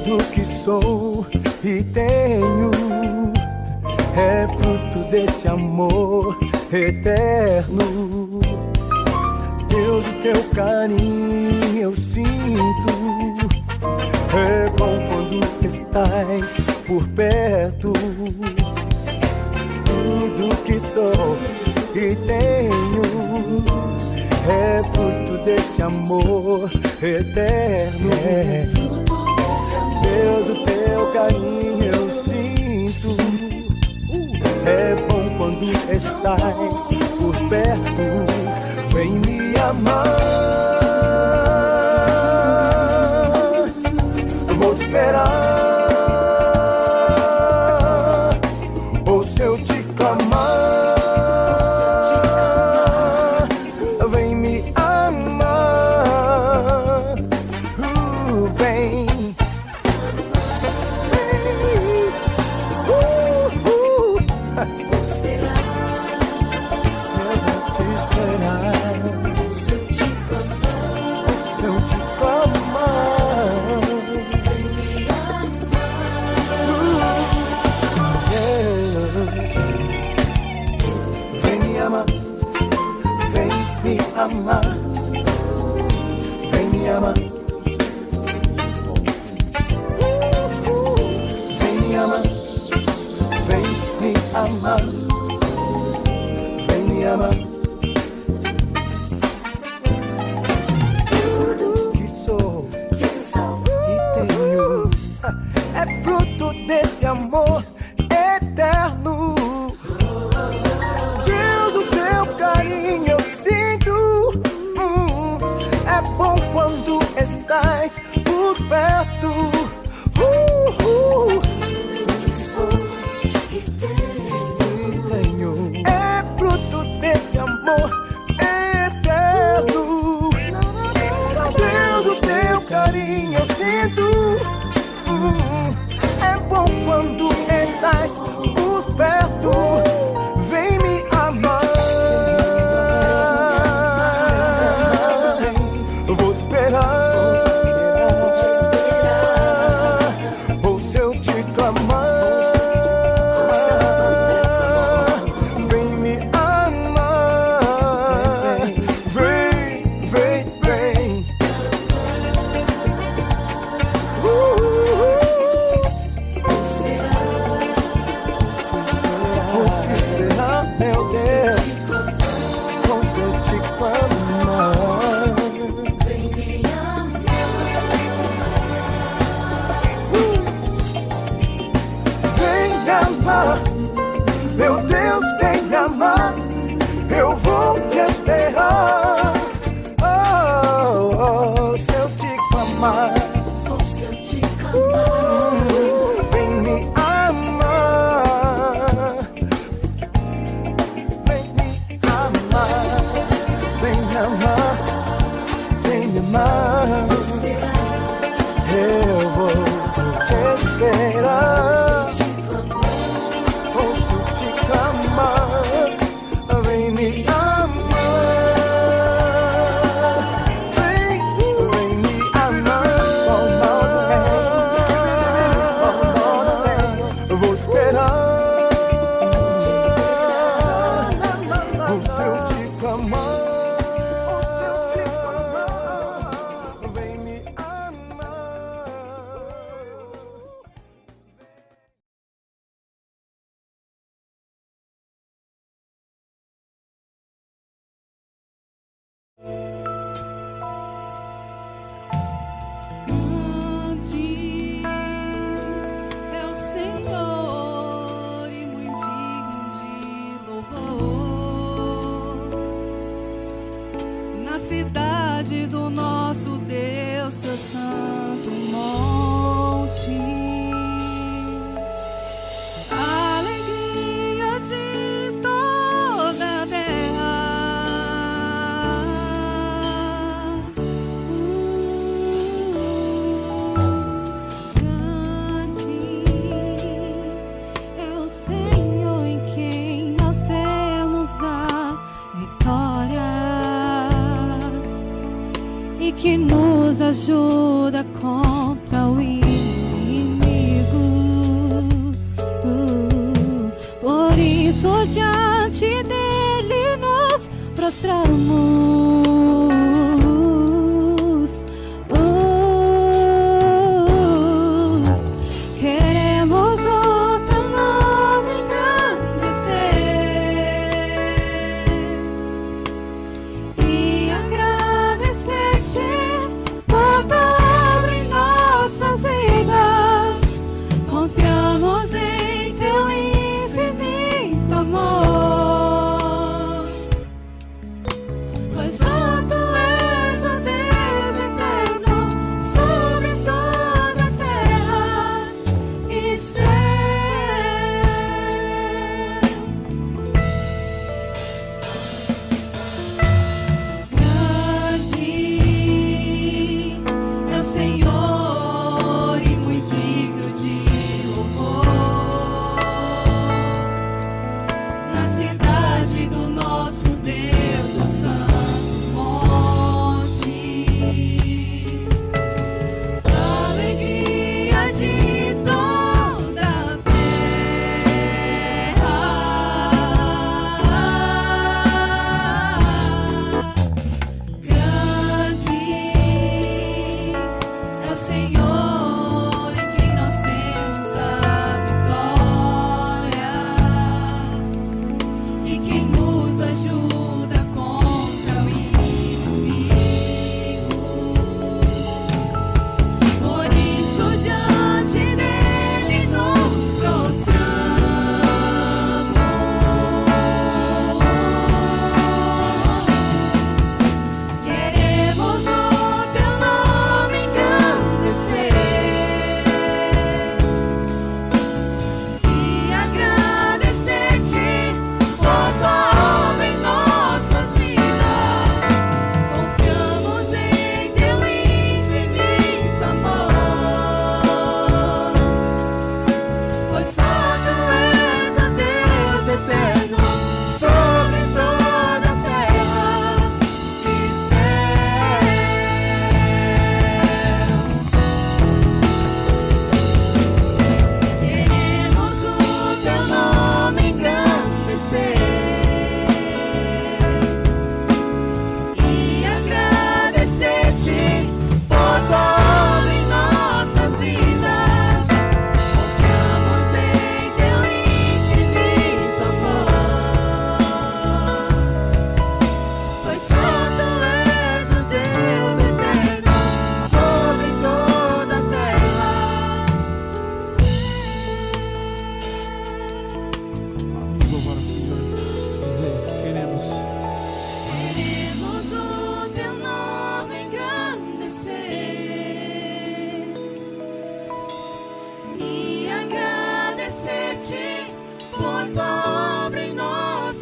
Tudo que sou e tenho é fruto desse amor eterno. Deus, o teu carinho eu sinto. É bom quando estás por perto. Tudo que sou e tenho é fruto desse amor eterno. Deus, o teu carinho eu sinto. É bom quando estás por perto. Vem me amar. Eu vou te esperar. Ou se eu te clamar, vem me amar. Vem. Amar, vem me amar, vem me amar, vem me amar, vem me amar. Tudo que sou e tenho é fruto desse amor eterno. Deus, o teu carinho eu sinto. É bom quando estás por perto. Tudo que sou e tenho é fruto desse amor eterno. Deus, o teu carinho eu sinto. É bom quando estás por perto. Vem me amar. Eu vou te esperar. Ou se eu te clamar, vem me amar. Vem, vem, vem. Vou te esperar, meu Deus. Ou se eu te clamar, meu Deus, vem me amar. Eu vou te esperar. Se eu te clamar, vem me amar. Vem me amar. Vem me amar. Vem me amar. Eu vou te esperar. Vem me amar. Vem me amar. Eu vou esperar. O seu te clamar. Vem me amar. Cidade do nosso Deus, seu santo monte, alegria de toda a terra. Grande é o Senhor em quem nós temos a vitória, e que nos ajuda contra o inimigo.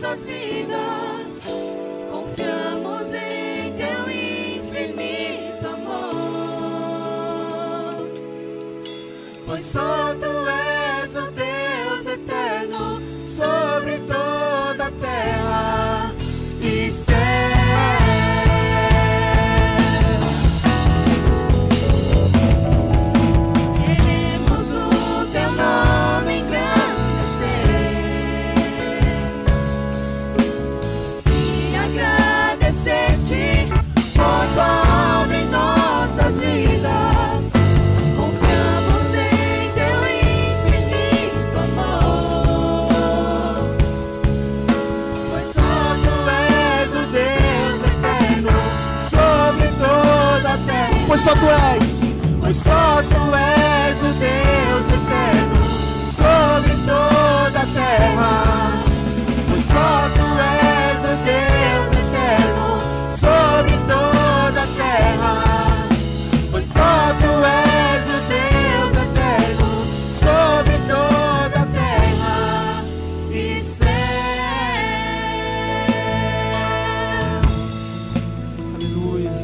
nossas vidas, confiamos em teu infinito amor, pois só tu és o Deus eterno sobre toda a terra e céu. Queremos o teu nome engrandecer e agradecer-te por tua obra em nossas vidas. Confiamos em teu infinito amor, pois só tu és o Deus eterno sobre toda a terra. Pois só tu és o Deus eterno sobre toda a terra. Pois só tu és o Deus eterno sobre toda a terra. Pois só tu és o Deus eterno sobre toda a terra e céu. Aleluia.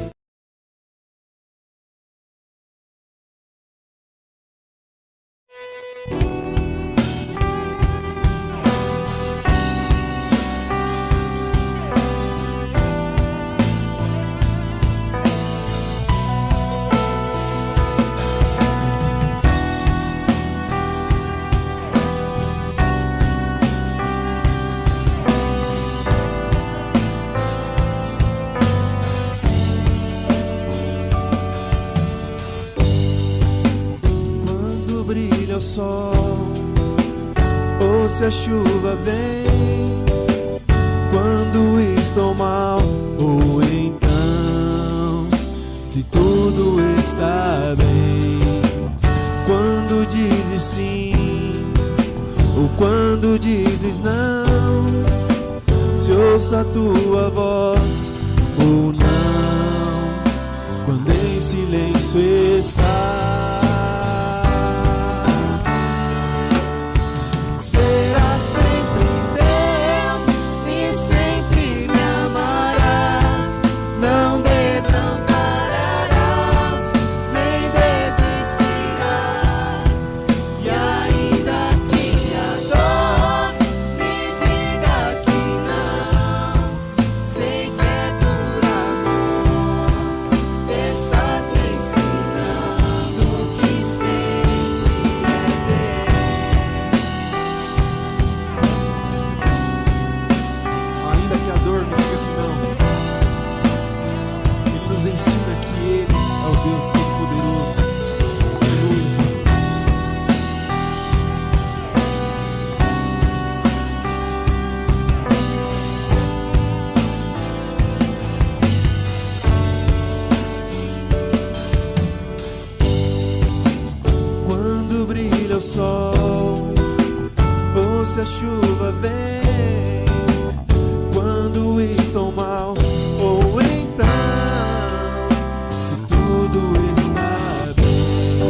Quando brilha o sol, ou se a chuva vem, quando estou mal, ou então se tudo está bem. Quando dizes sim, ou quando dizes não, se ouça a tua voz ou não, quando em silêncio está. Será sempre Deus e sempre me amarás, não desampararás, nem desistirás. E ainda que a dor me diga que não, sei que é por amor, estás me ensinando que sempre é Deus. Ainda que a dor nos diga que não, Ele nos ensina que Ele é o Deus Todo-Poderoso. Aleluia. Quando brilha o sol, ou se a chuva vem, quando estou mal, ou então se tudo está bem.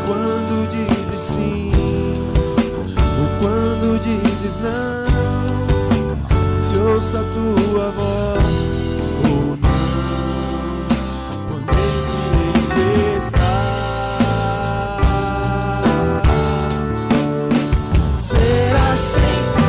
Quando dizes sim, ou quando dizes não, se ouça a tua voz ou não, quando em silêncio está. Será sempre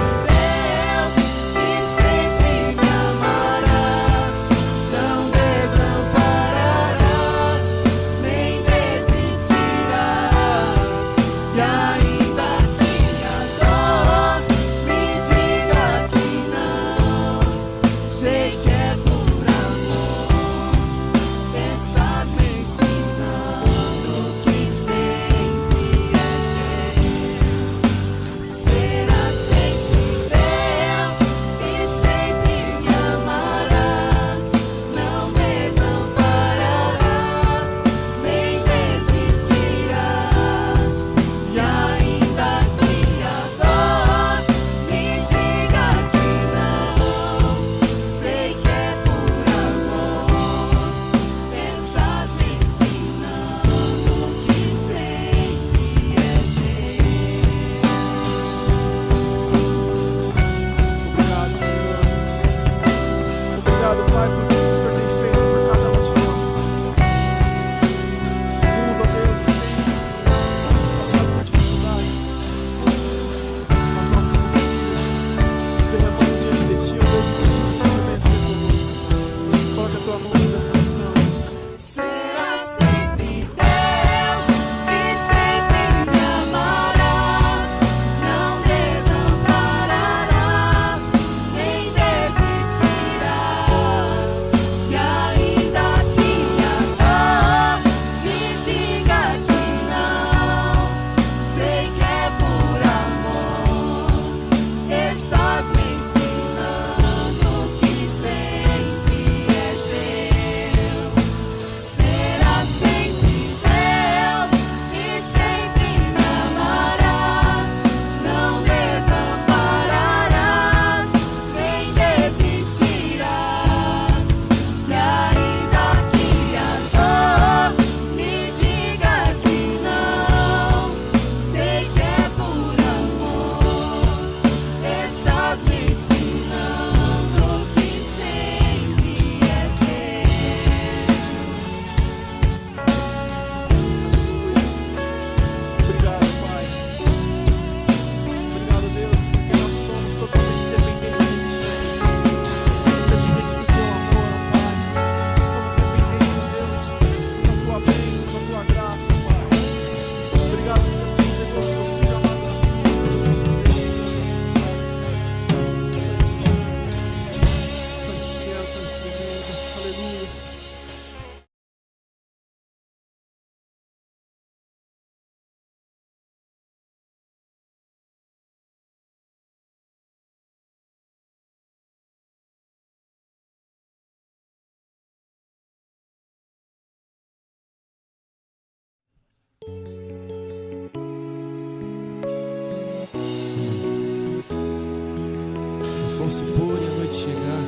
se pôr e a noite chegar,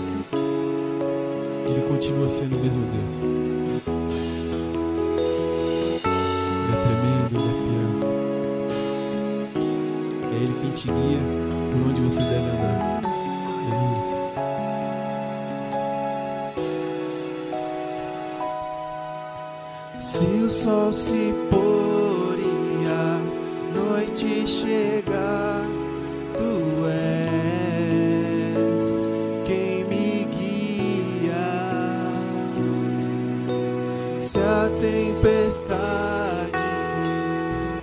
Ele continua sendo o mesmo Deus. Ele é tremendo, Ele é fiel. É Ele quem te guia por onde você deve andar. Se o sol se pôr e a noite chegar, tu és quem me guia. Se a tempestade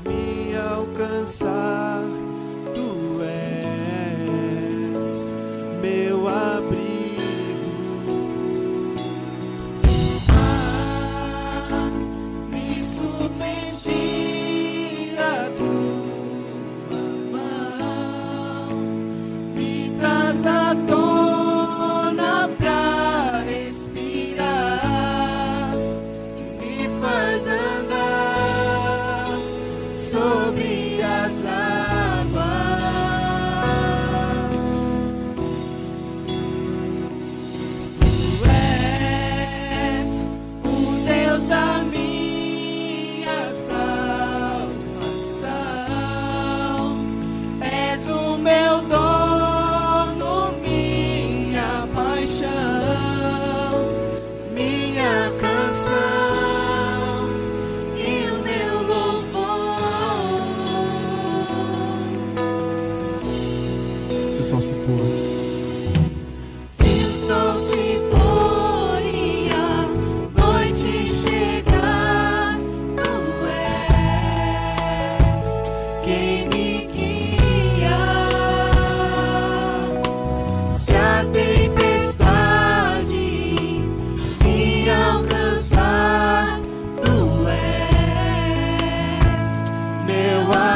me alcançar, tu és meu abrigo.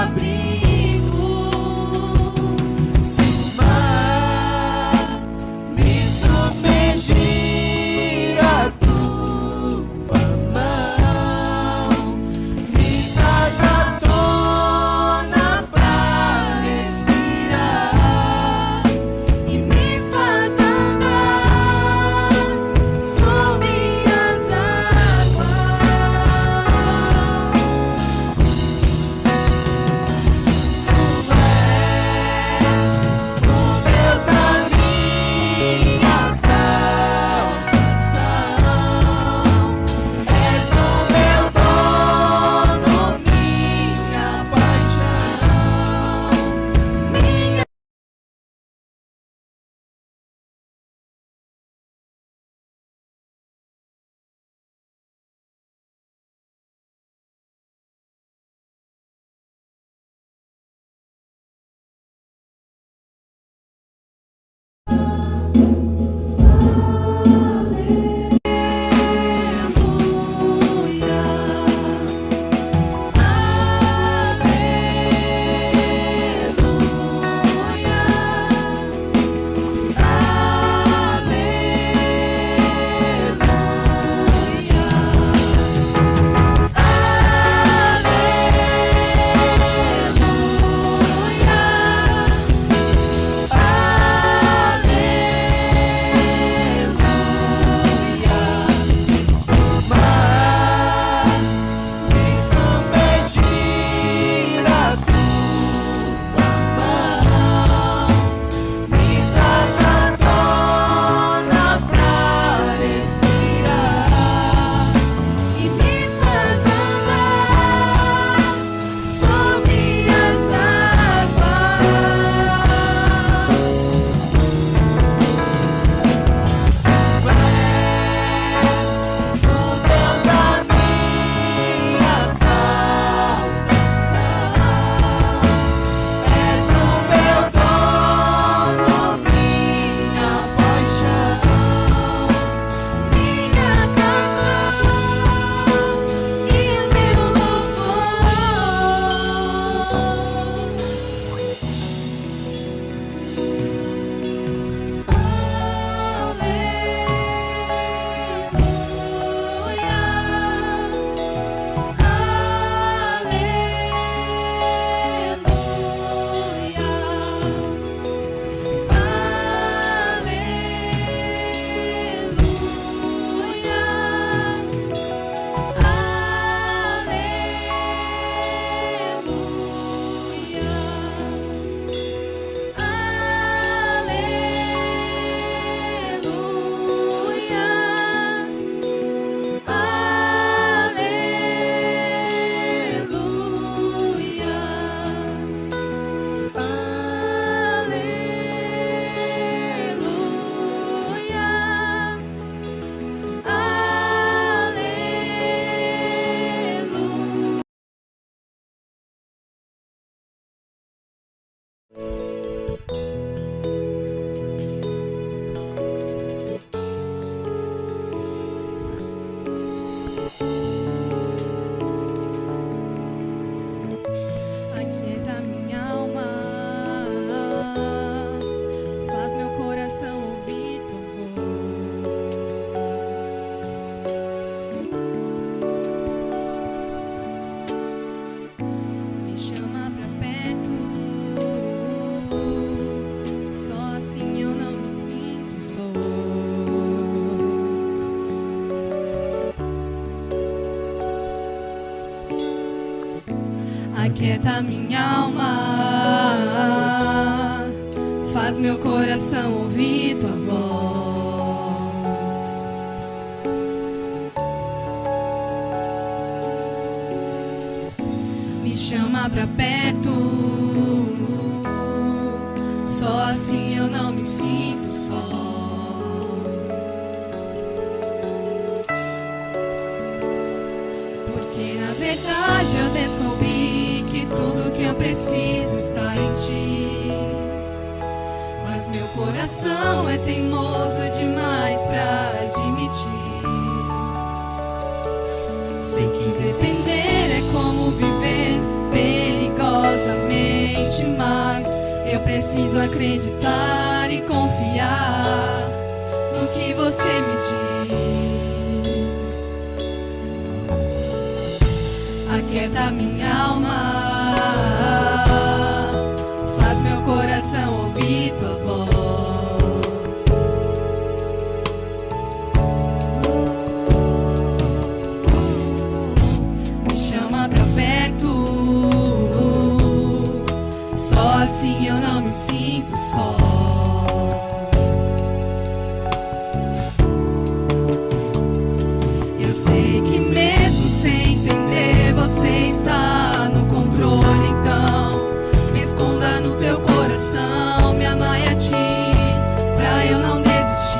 Abrigo, se o mar Aquieta minha alma, faz meu coração ouvir tua voz. Me chama pra perto, só assim eu não me sinto só. Porque na verdade eu descobri que tudo que eu preciso está em ti. Mas meu coração é teimoso demais pra admitir. Sei que depender é como viver perigosamente, mas eu preciso acreditar e confiar no que você me diz. Aquieta minha alma, faz meu coração ouvir tua voz. Me chama pra perto, só assim eu não me sinto só. Eu sei que mesmo sem entender você está no controle, então me esconda no teu coração, me amaie a ti, pra eu não desistir.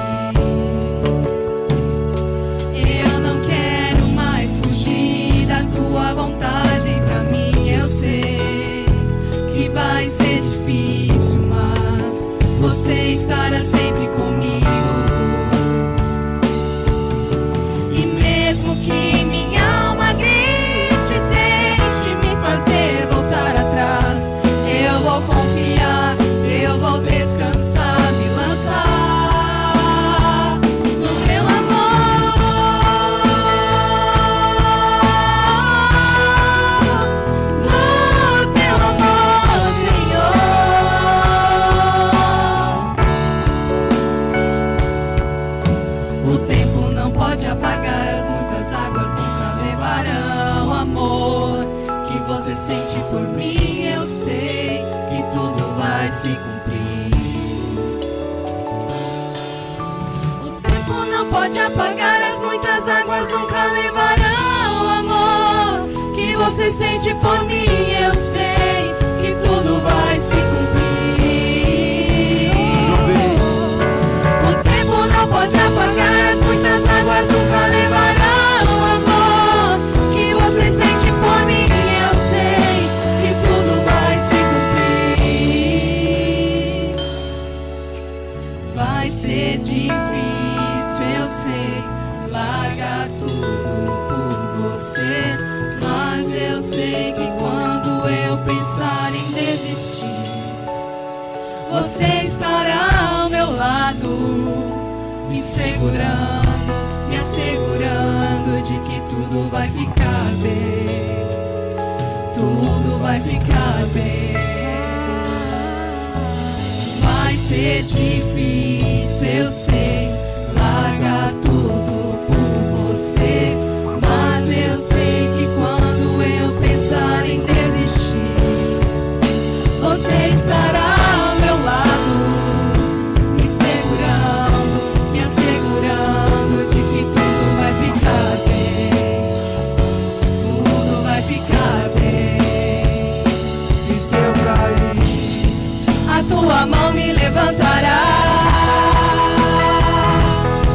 Eu não quero mais fugir da tua vontade, pra mim eu sei que vai ser difícil, mas você estará sempre comigo. E mesmo que minha alma grite, deixe me fazer voltar atrás, eu vou confiar, eu vou descansar, me lançar no teu amor, no teu amor, Senhor. O tempo não pode apagar as muitas águas, nunca levarão amor que você sente por mim. Eu sei que tudo vai se cumprir. O tempo não pode apagar as muitas águas, nunca levarão amor que você sente por mim. Eu sei que tudo vai se cumprir. O tempo não pode apagar as muitas águas, nunca levarão amor que você sente por mim. Eu sei que tudo vai se cumprir. Vai ser difícil, eu sei, largar tudo por você, mas eu sei que quando eu pensar em desistir, você estará ao meu lado, me segurando, me assegurando de que tudo vai ficar bem, tudo vai ficar bem. Vai ser difícil, eu sei, largar tudo por você, mas eu sei que quando eu pensar em desistir, você estará ao meu lado, me segurando, me assegurando de que tudo vai ficar bem, tudo vai ficar bem. E se eu cair, A tua mão me levantará.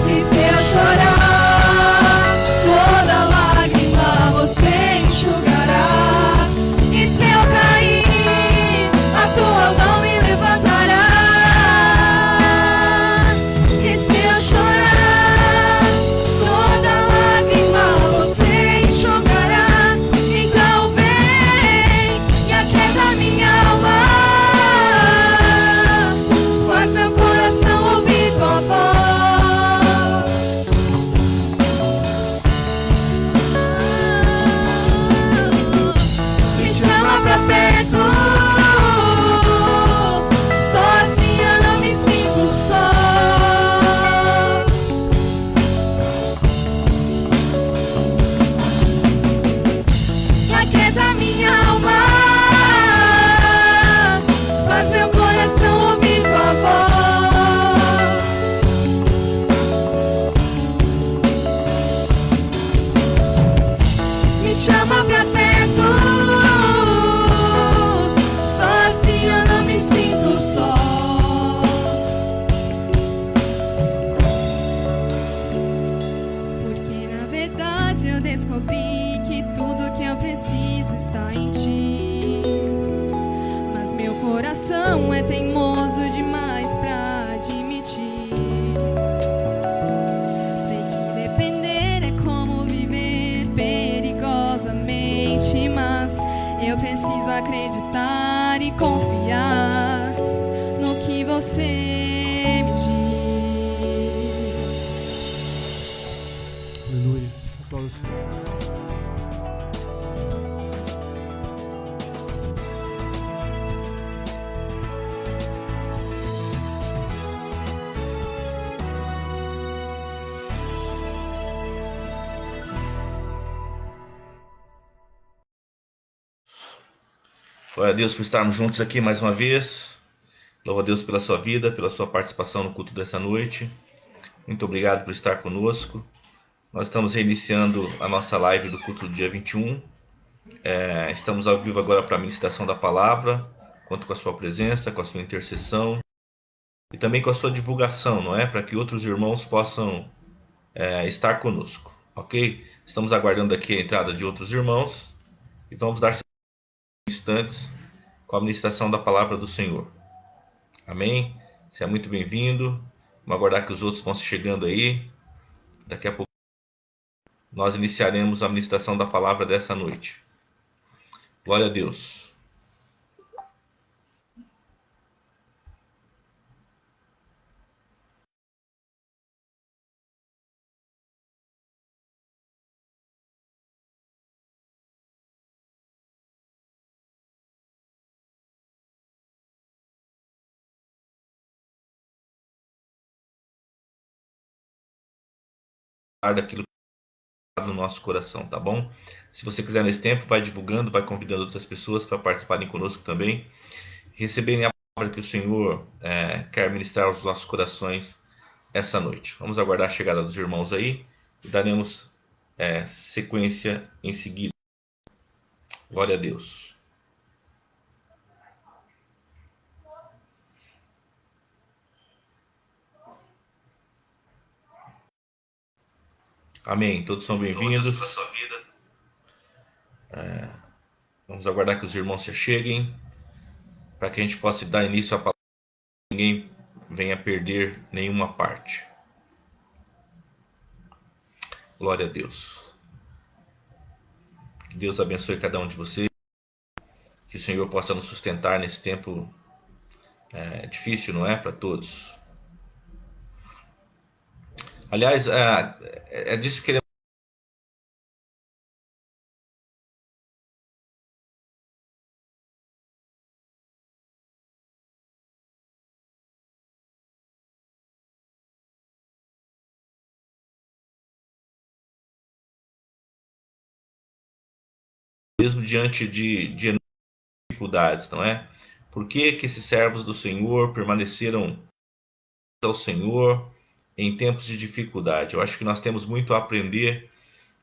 E se eu chorar, toda lágrima você enxugará. E se eu cair, a tua mão me levantará. E se eu chorar, toda lágrima você enxugará. Então vem e aquieta minha alma, faz meu coração ouvir tua voz. Me chama pra perto, só assim eu não me sinto só. E aquieta minha alma, é teimoso demais pra admitir. Sei que depender é como viver perigosamente, mas eu preciso acreditar e confiar no que você me diz. Aleluia. Aplauda o Senhor. Glória a Deus por estarmos juntos aqui mais uma vez. Louvo a Deus pela sua vida, pela sua participação no culto dessa noite. Muito obrigado por estar conosco. Nós estamos reiniciando a nossa live do culto do dia 21. Estamos ao vivo agora para a ministração da palavra. Conto com a sua presença, com a sua intercessão e também com a sua divulgação, não é? Para que outros irmãos possam estar conosco, ok? Estamos aguardando aqui a entrada de outros irmãos e vamos dar instantes com a ministração da palavra do Senhor. Amém? Seja muito bem-vindo. Vamos aguardar que os outros vão se chegando aí. Daqui a pouco nós iniciaremos a ministração da palavra dessa noite. Glória a Deus. Daquilo que está no nosso coração, tá bom? Se você quiser nesse tempo, vai divulgando, vai convidando outras pessoas para participarem conosco também, receberem a palavra que o Senhor quer ministrar aos nossos corações essa noite. Vamos aguardar a chegada dos irmãos aí e daremos sequência em seguida. Glória a Deus. Amém. Todos são bem-vindos. Vamos aguardar que os irmãos se cheguem para que a gente possa dar início à palavra e ninguém venha perder nenhuma parte. Glória a Deus. Que Deus abençoe cada um de vocês. Que o Senhor possa nos sustentar nesse tempo difícil, não é? Para todos. Aliás, é disso que queremos. Mesmo diante de dificuldades, não é? Por que esses servos do Senhor permaneceram ao Senhor em tempos de dificuldade? Eu acho que nós temos muito a aprender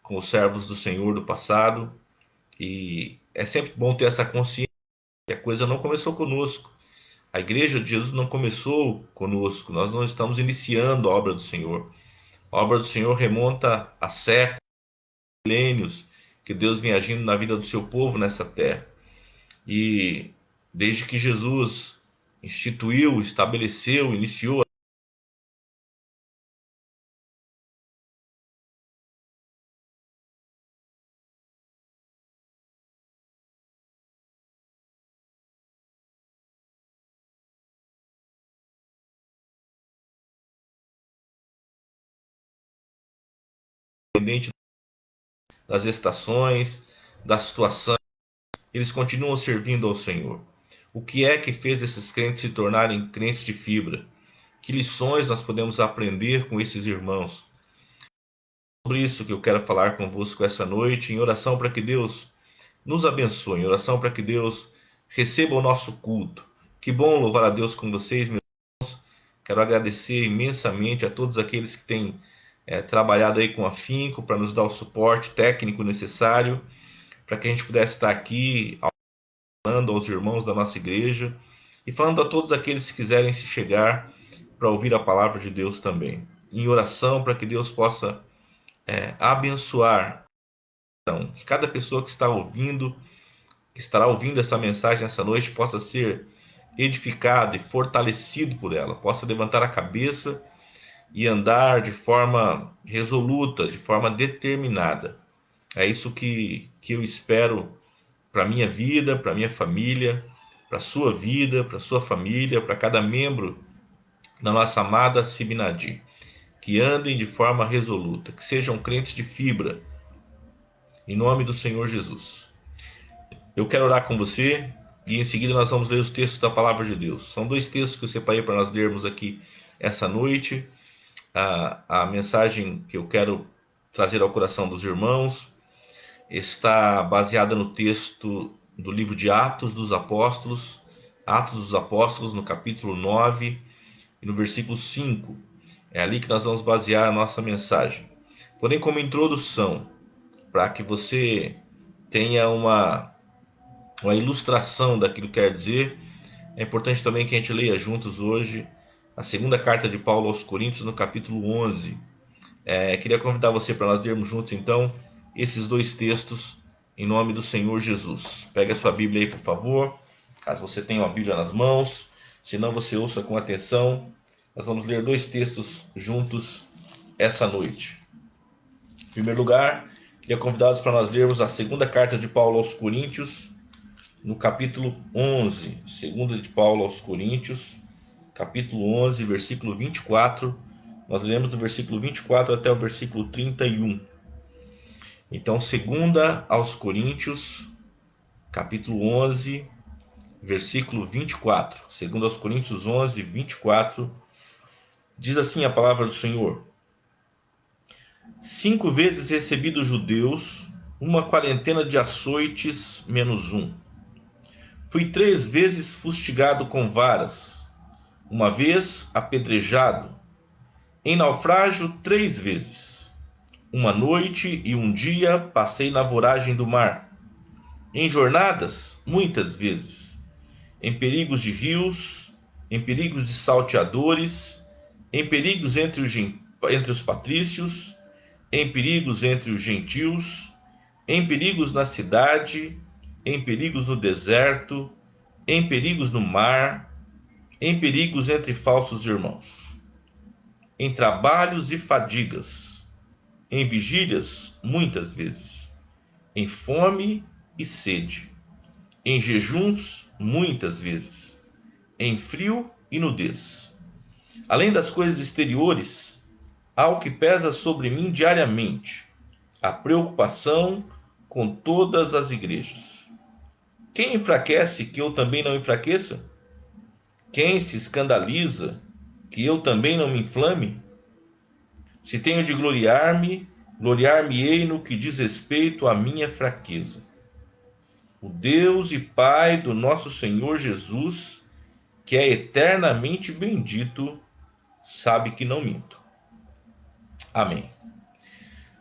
com os servos do Senhor do passado e é sempre bom ter essa consciência que a coisa não começou conosco. A igreja de Jesus não começou conosco, nós não estamos iniciando a obra do Senhor. A obra do Senhor remonta a séculos, milênios, que Deus vem agindo na vida do seu povo nessa terra. E desde que Jesus instituiu, estabeleceu, iniciou independente das estações, da situação, eles continuam servindo ao Senhor. O que é que fez esses crentes se tornarem crentes de fibra? Que lições nós podemos aprender com esses irmãos? Sobre isso que eu quero falar convosco essa noite, em oração para que Deus nos abençoe, em oração para que Deus receba o nosso culto. Que bom louvar a Deus com vocês, meus irmãos. Quero agradecer imensamente a todos aqueles que têm trabalhado aí com afinco para nos dar o suporte técnico necessário para que a gente pudesse estar aqui falando aos irmãos da nossa igreja e falando a todos aqueles que quiserem se chegar para ouvir a palavra de Deus também. Em oração para que Deus possa abençoar. Então, que cada pessoa que está ouvindo, que estará ouvindo essa mensagem essa noite, possa ser edificado e fortalecido por ela, possa levantar a cabeça e andar de forma resoluta, de forma determinada. É isso que eu espero para a minha vida, para a minha família, para a sua vida, para a sua família, para cada membro da nossa amada Sibinadi. Que andem de forma resoluta, que sejam crentes de fibra, em nome do Senhor Jesus. Eu quero orar com você e em seguida nós vamos ler os textos da Palavra de Deus. São 2 textos que eu separei para nós lermos aqui essa noite. A mensagem que eu quero trazer ao coração dos irmãos está baseada no texto do livro de Atos dos Apóstolos, no capítulo 9 e no versículo 5. É ali que nós vamos basear a nossa mensagem. Porém, como introdução, para que você tenha uma ilustração daquilo que quer dizer, é importante também que a gente leia juntos hoje a segunda carta de Paulo aos Coríntios, no capítulo 11. Queria convidar você para nós lermos juntos, então, esses 2 textos, em nome do Senhor Jesus. Pega a sua Bíblia aí, por favor, caso você tenha uma Bíblia nas mãos, se não, você ouça com atenção. Nós vamos ler 2 textos juntos essa noite. Em primeiro lugar, queria convidá-los para nós lermos a segunda carta de Paulo aos Coríntios, no capítulo 11. Segunda de Paulo aos Coríntios, capítulo 11, versículo 24. Nós lemos do versículo 24 até o versículo 31. Então, segunda aos Coríntios, capítulo 11, versículo 24. Segunda aos Coríntios 11, 24. Diz assim a palavra do Senhor: 5 vezes recebi dos judeus uma quarentena de açoites menos 1. Fui 3 vezes fustigado com varas, uma vez apedrejado, em naufrágio 3 vezes. Uma noite e um dia passei na voragem do mar, em jornadas muitas vezes, em perigos de rios, em perigos de salteadores, em perigos entre os patrícios, em perigos entre os gentios, em perigos na cidade, em perigos no deserto, em perigos no mar, em perigos entre falsos irmãos, em trabalhos e fadigas, em vigílias muitas vezes, em fome e sede, em jejuns muitas vezes, em frio e nudez. Além das coisas exteriores, há o que pesa sobre mim diariamente, a preocupação com todas as igrejas. Quem enfraquece que eu também não enfraqueça? Quem se escandaliza que eu também não me inflame? Se tenho de gloriar-me, gloriar-me-ei no que diz respeito à minha fraqueza. O Deus e Pai do nosso Senhor Jesus, que é eternamente bendito, sabe que não minto. Amém.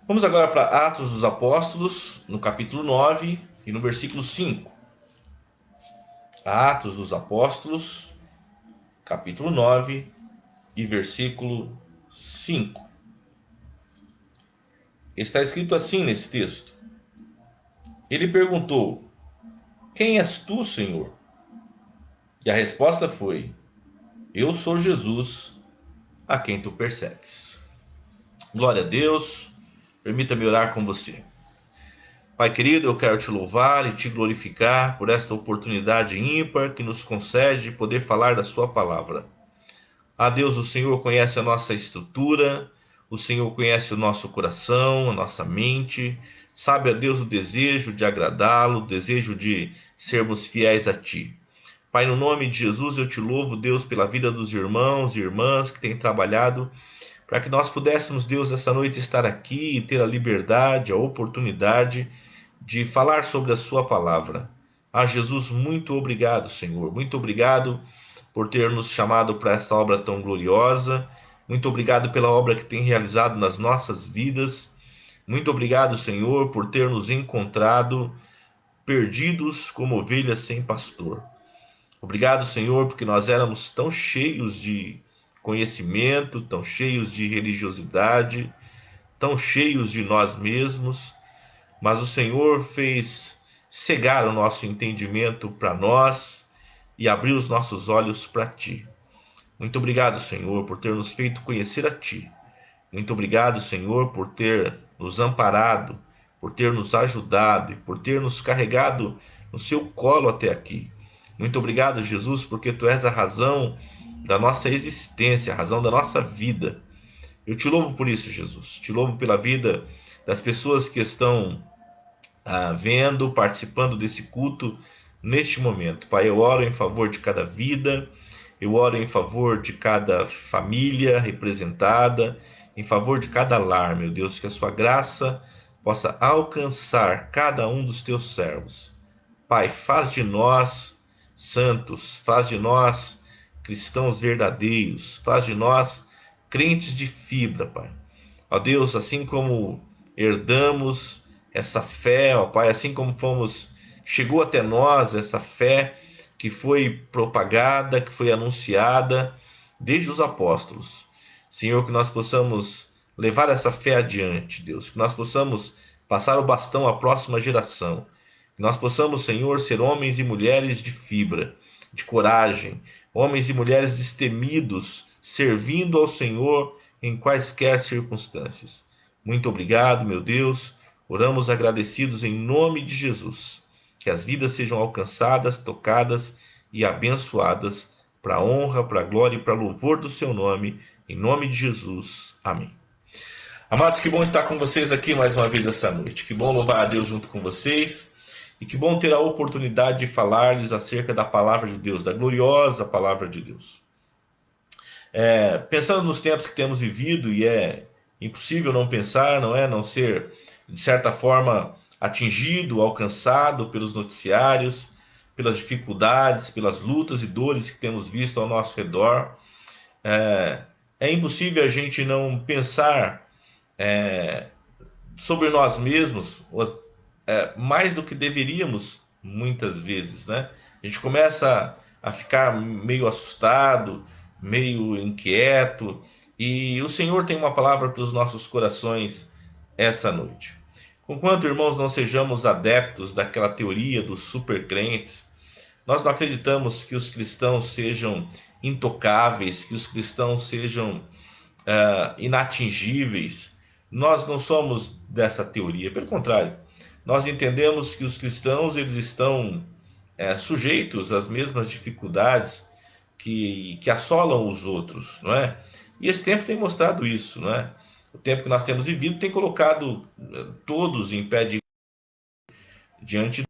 Vamos agora para Atos dos Apóstolos, no capítulo 9 e no versículo 5. Atos dos Apóstolos, capítulo 9 e versículo 5. Está escrito assim nesse texto: Ele perguntou: Quem és tu, Senhor? E a resposta foi: Eu sou Jesus, a quem tu persegues. Glória a Deus. Permita-me orar com você. Pai querido, eu quero te louvar e te glorificar por esta oportunidade ímpar que nos concede de poder falar da sua palavra. Ah, Deus, o Senhor conhece a nossa estrutura, o Senhor conhece o nosso coração, a nossa mente, sabe, a Deus, o desejo de agradá-lo, o desejo de sermos fiéis a Ti. Pai, no nome de Jesus, eu te louvo, Deus, pela vida dos irmãos e irmãs que têm trabalhado para que nós pudéssemos, Deus, essa noite estar aqui e ter a liberdade, a oportunidade de falar sobre a sua palavra. Ah, Jesus, muito obrigado, Senhor. Muito obrigado por ter nos chamado para essa obra tão gloriosa. Muito obrigado pela obra que tem realizado nas nossas vidas. Muito obrigado, Senhor, por ter nos encontrado perdidos como ovelhas sem pastor. Obrigado, Senhor, porque nós éramos tão cheios de conhecimento, tão cheios de religiosidade, tão cheios de nós mesmos, mas o Senhor fez cegar o nosso entendimento para nós e abrir os nossos olhos para Ti. Muito obrigado, Senhor, por ter nos feito conhecer a Ti. Muito obrigado, Senhor, por ter nos amparado, por ter nos ajudado e por ter nos carregado no Seu colo até aqui. Muito obrigado, Jesus, porque Tu és a razão da nossa existência, a razão da nossa vida. Eu Te louvo por isso, Jesus. Te louvo pela vida das pessoas que estão vendo, participando desse culto neste momento. Pai, eu oro em favor de cada vida, eu oro em favor de cada família representada, em favor de cada lar, meu Deus, que a Sua graça possa alcançar cada um dos Teus servos. Pai, faz de nós santos, faz de nós cristãos verdadeiros, faz de nós crentes de fibra, Pai. Ó Deus, assim como herdamos essa fé, ó Pai, assim como chegou até nós essa fé que foi propagada, que foi anunciada desde os apóstolos. Senhor, que nós possamos levar essa fé adiante, Deus, que nós possamos passar o bastão à próxima geração, que nós possamos, Senhor, ser homens e mulheres de fibra, de coragem, homens e mulheres destemidos, servindo ao Senhor em quaisquer circunstâncias. Muito obrigado, meu Deus, oramos agradecidos em nome de Jesus, que as vidas sejam alcançadas, tocadas e abençoadas para a honra, para a glória e para louvor do Seu nome, em nome de Jesus. Amém. Amados, que bom estar com vocês aqui mais uma vez essa noite. Que bom louvar a Deus junto com vocês. E que bom ter a oportunidade de falar-lhes acerca da palavra de Deus, da gloriosa palavra de Deus. Pensando nos tempos que temos vivido, e é impossível não pensar, não ser, de certa forma, atingido, alcançado pelos noticiários, pelas dificuldades, pelas lutas e dores que temos visto ao nosso redor. É impossível a gente não pensar sobre nós mesmos, mais do que deveríamos, muitas vezes, né? A gente começa a ficar meio assustado, meio inquieto, e o Senhor tem uma palavra para os nossos corações essa noite. Conquanto, irmãos, não sejamos adeptos daquela teoria dos supercrentes, nós não acreditamos que os cristãos sejam intocáveis, que os cristãos sejam inatingíveis. Nós não somos dessa teoria, pelo contrário, nós entendemos que os cristãos eles estão sujeitos às mesmas dificuldades que assolam os outros, não é? E esse tempo tem mostrado isso, não é? O tempo que nós temos vivido tem colocado todos em pé de diante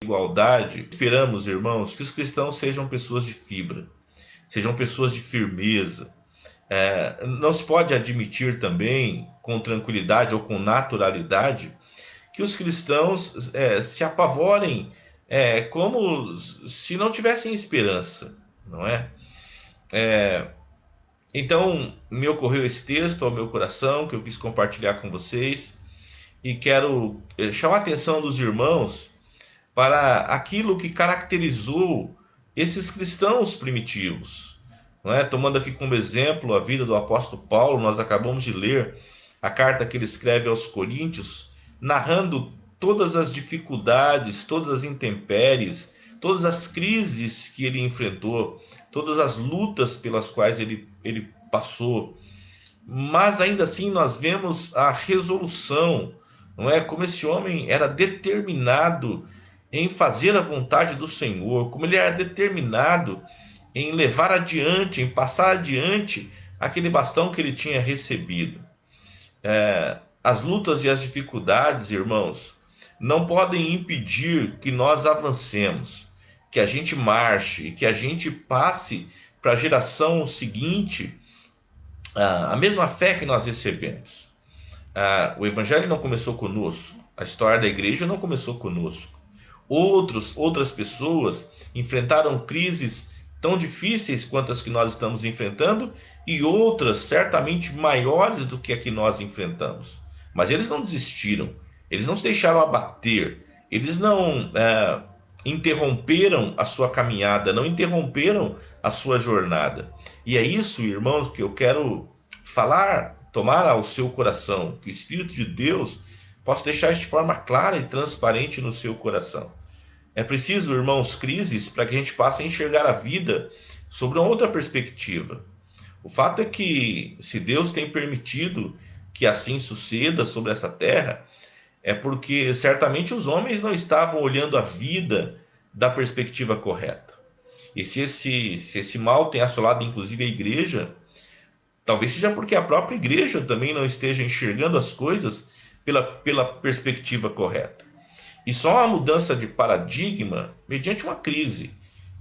igualdade. Esperamos, irmãos, que os cristãos sejam pessoas de fibra, sejam pessoas de firmeza. Não se pode admitir também, com tranquilidade ou com naturalidade, que os cristãos se apavorem como se não tivessem esperança, não é? Então, me ocorreu esse texto ao meu coração, que eu quis compartilhar com vocês, e quero chamar a atenção dos irmãos para aquilo que caracterizou esses cristãos primitivos, não é? Tomando aqui como exemplo a vida do apóstolo Paulo, nós acabamos de ler a carta que ele escreve aos Coríntios, narrando todas as dificuldades, todas as intempéries, todas as crises que ele enfrentou, todas as lutas pelas quais ele passou. Mas ainda assim nós vemos a resolução, não é? Como esse homem era determinado em fazer a vontade do Senhor, como ele era determinado em levar adiante, em passar adiante aquele bastão que ele tinha recebido. As lutas e as dificuldades, irmãos, não podem impedir que nós avancemos, que a gente marche, que a gente passe para a geração seguinte a mesma fé que nós recebemos. O Evangelho não começou conosco, a história da igreja não começou conosco. Outras pessoas enfrentaram crises tão difíceis quanto as que nós estamos enfrentando e outras certamente maiores do que a que nós enfrentamos. Mas eles não desistiram, eles não se deixaram abater, Eles não interromperam a sua caminhada, não interromperam a sua jornada. E é isso, irmãos, que eu quero falar, tomar ao seu coração, que o Espírito de Deus possa deixar isso de forma clara e transparente no seu coração. É preciso, irmãos, crises para que a gente passe a enxergar a vida sobre uma outra perspectiva. O fato é que, se Deus tem permitido que assim suceda sobre essa terra, é porque certamente os homens não estavam olhando a vida da perspectiva correta. E se esse mal tem assolado inclusive a igreja, talvez seja porque a própria igreja também não esteja enxergando as coisas pela perspectiva correta. E só a mudança de paradigma mediante uma crise.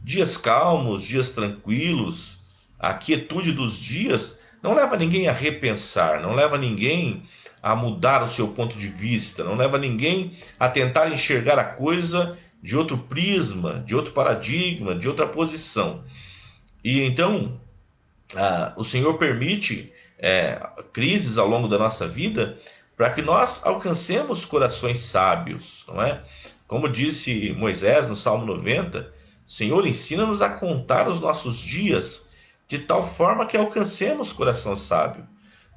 Dias calmos, dias tranquilos, a quietude dos dias não leva ninguém a repensar, não leva ninguém a mudar o seu ponto de vista, não leva ninguém a tentar enxergar a coisa de outro prisma, de outro paradigma, de outra posição. E então, o Senhor permite crises ao longo da nossa vida para que nós alcancemos corações sábios, não é? Como disse Moisés no Salmo 90, Senhor, ensina-nos a contar os nossos dias de tal forma que alcancemos coração sábio.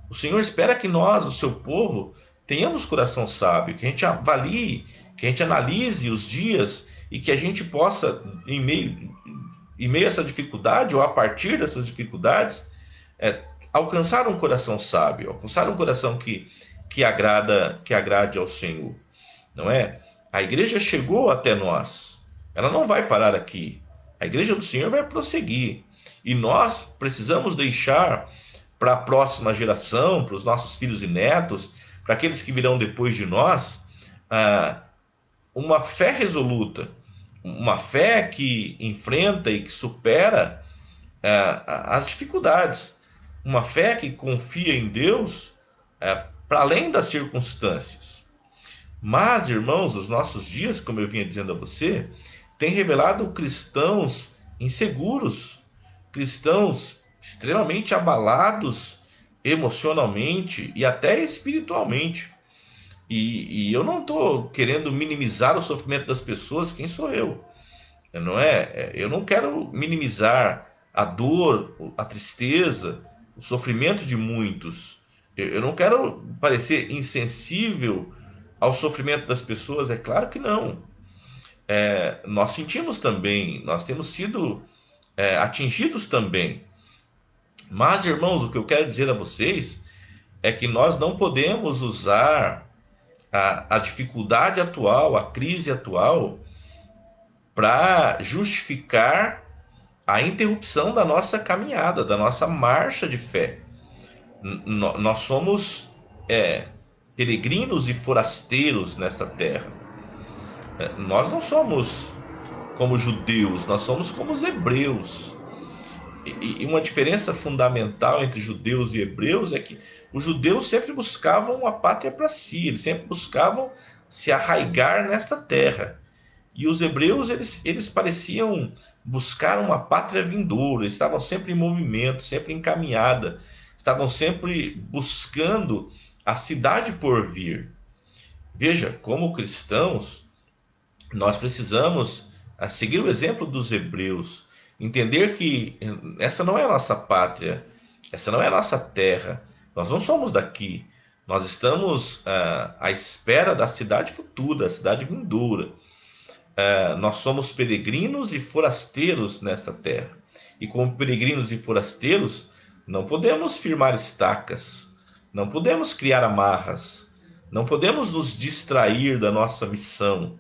O Senhor espera que nós, o seu povo, tenhamos coração sábio, que a gente avalie, que a gente analise os dias e que a gente possa, em meio a essa dificuldade ou a partir dessas dificuldades, alcançar um coração sábio, alcançar um coração que agrade ao Senhor, não é? A igreja chegou até nós, ela não vai parar aqui, a igreja do Senhor vai prosseguir, e nós precisamos deixar para a próxima geração, para os nossos filhos e netos, para aqueles que virão depois de nós, uma fé resoluta, uma fé que enfrenta e que supera as dificuldades, uma fé que confia em Deus para além das circunstâncias. Mas, irmãos, os nossos dias, como eu vinha dizendo a você, têm revelado cristãos inseguros, cristãos extremamente abalados emocionalmente e até espiritualmente. E eu não estou querendo minimizar o sofrimento das pessoas, quem sou eu? Não é? Eu não quero minimizar a dor, a tristeza, o sofrimento de muitos. Eu não quero parecer insensível ao sofrimento das pessoas, é claro que não. Nós sentimos também, nós temos sido atingidos também. Mas, irmãos, o que eu quero dizer a vocês é que nós não podemos usar a dificuldade atual, a crise atual, para justificar a interrupção da nossa caminhada, da nossa marcha de fé. Nós somos peregrinos e forasteiros nesta terra. Nós não somos como judeus, nós somos como os hebreus. E uma diferença fundamental entre judeus e hebreus é que os judeus sempre buscavam uma pátria para si, eles sempre buscavam se arraigar nesta terra. E os hebreus, eles pareciam buscar uma pátria vindoura, eles estavam sempre em movimento, sempre em caminhada, estavam sempre buscando a cidade por vir. Veja, como cristãos, nós precisamos seguir o exemplo dos hebreus, entender que essa não é a nossa pátria, essa não é a nossa terra, nós não somos daqui, nós estamos à espera da cidade futura, da cidade vindoura. Nós somos peregrinos e forasteiros nessa terra, e como peregrinos e forasteiros, não podemos firmar estacas, não podemos criar amarras, não podemos nos distrair da nossa missão,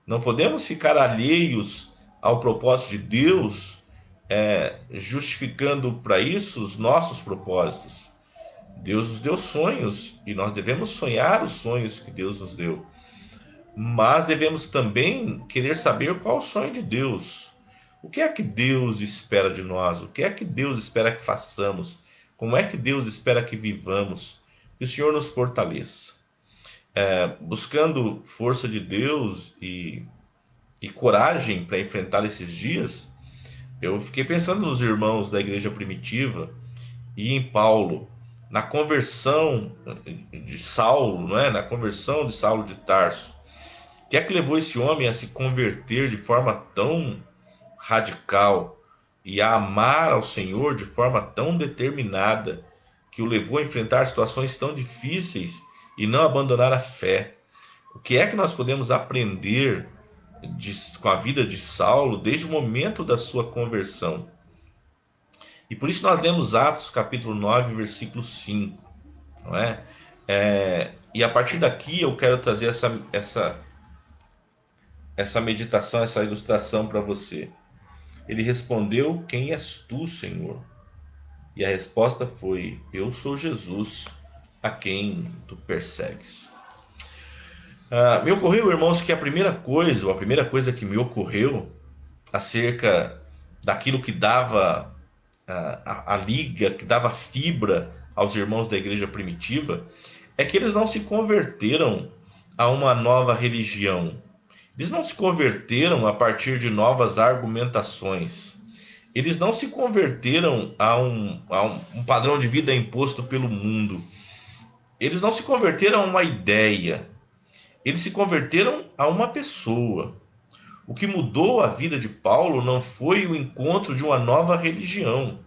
não podemos ficar alheios ao propósito de Deus, justificando para isso os nossos propósitos. Deus nos deu sonhos e nós devemos sonhar os sonhos que Deus nos deu. Mas devemos também querer saber qual é o sonho de Deus. O que é que Deus espera de nós? O que é que Deus espera que façamos? Como é que Deus espera que vivamos? Que o Senhor nos fortaleça. Buscando força de Deus e coragem para enfrentar esses dias, eu fiquei pensando nos irmãos da igreja primitiva e em Paulo, na conversão de Saulo, não é? Na conversão de Saulo de Tarso. O que é que levou esse homem a se converter de forma tão radical e a amar ao Senhor de forma tão determinada, que o levou a enfrentar situações tão difíceis e não abandonar a fé? O que é que nós podemos aprender com a vida de Saulo desde o momento da sua conversão? E por isso nós lemos Atos capítulo 9, versículo 5, não é? E a partir daqui eu quero trazer essa meditação, essa ilustração para você. Ele respondeu: quem és tu, Senhor? E a resposta foi: eu sou Jesus, a quem tu persegues. Me ocorreu, irmãos, que a primeira coisa que me ocorreu acerca daquilo que dava a liga, que dava fibra aos irmãos da igreja primitiva, é que eles não se converteram a uma nova religião. Eles não se converteram a partir de novas argumentações. Eles não se converteram a um padrão de vida imposto pelo mundo. Eles não se converteram a uma ideia. Eles se converteram a uma pessoa. O que mudou a vida de Paulo não foi o encontro de uma nova religião.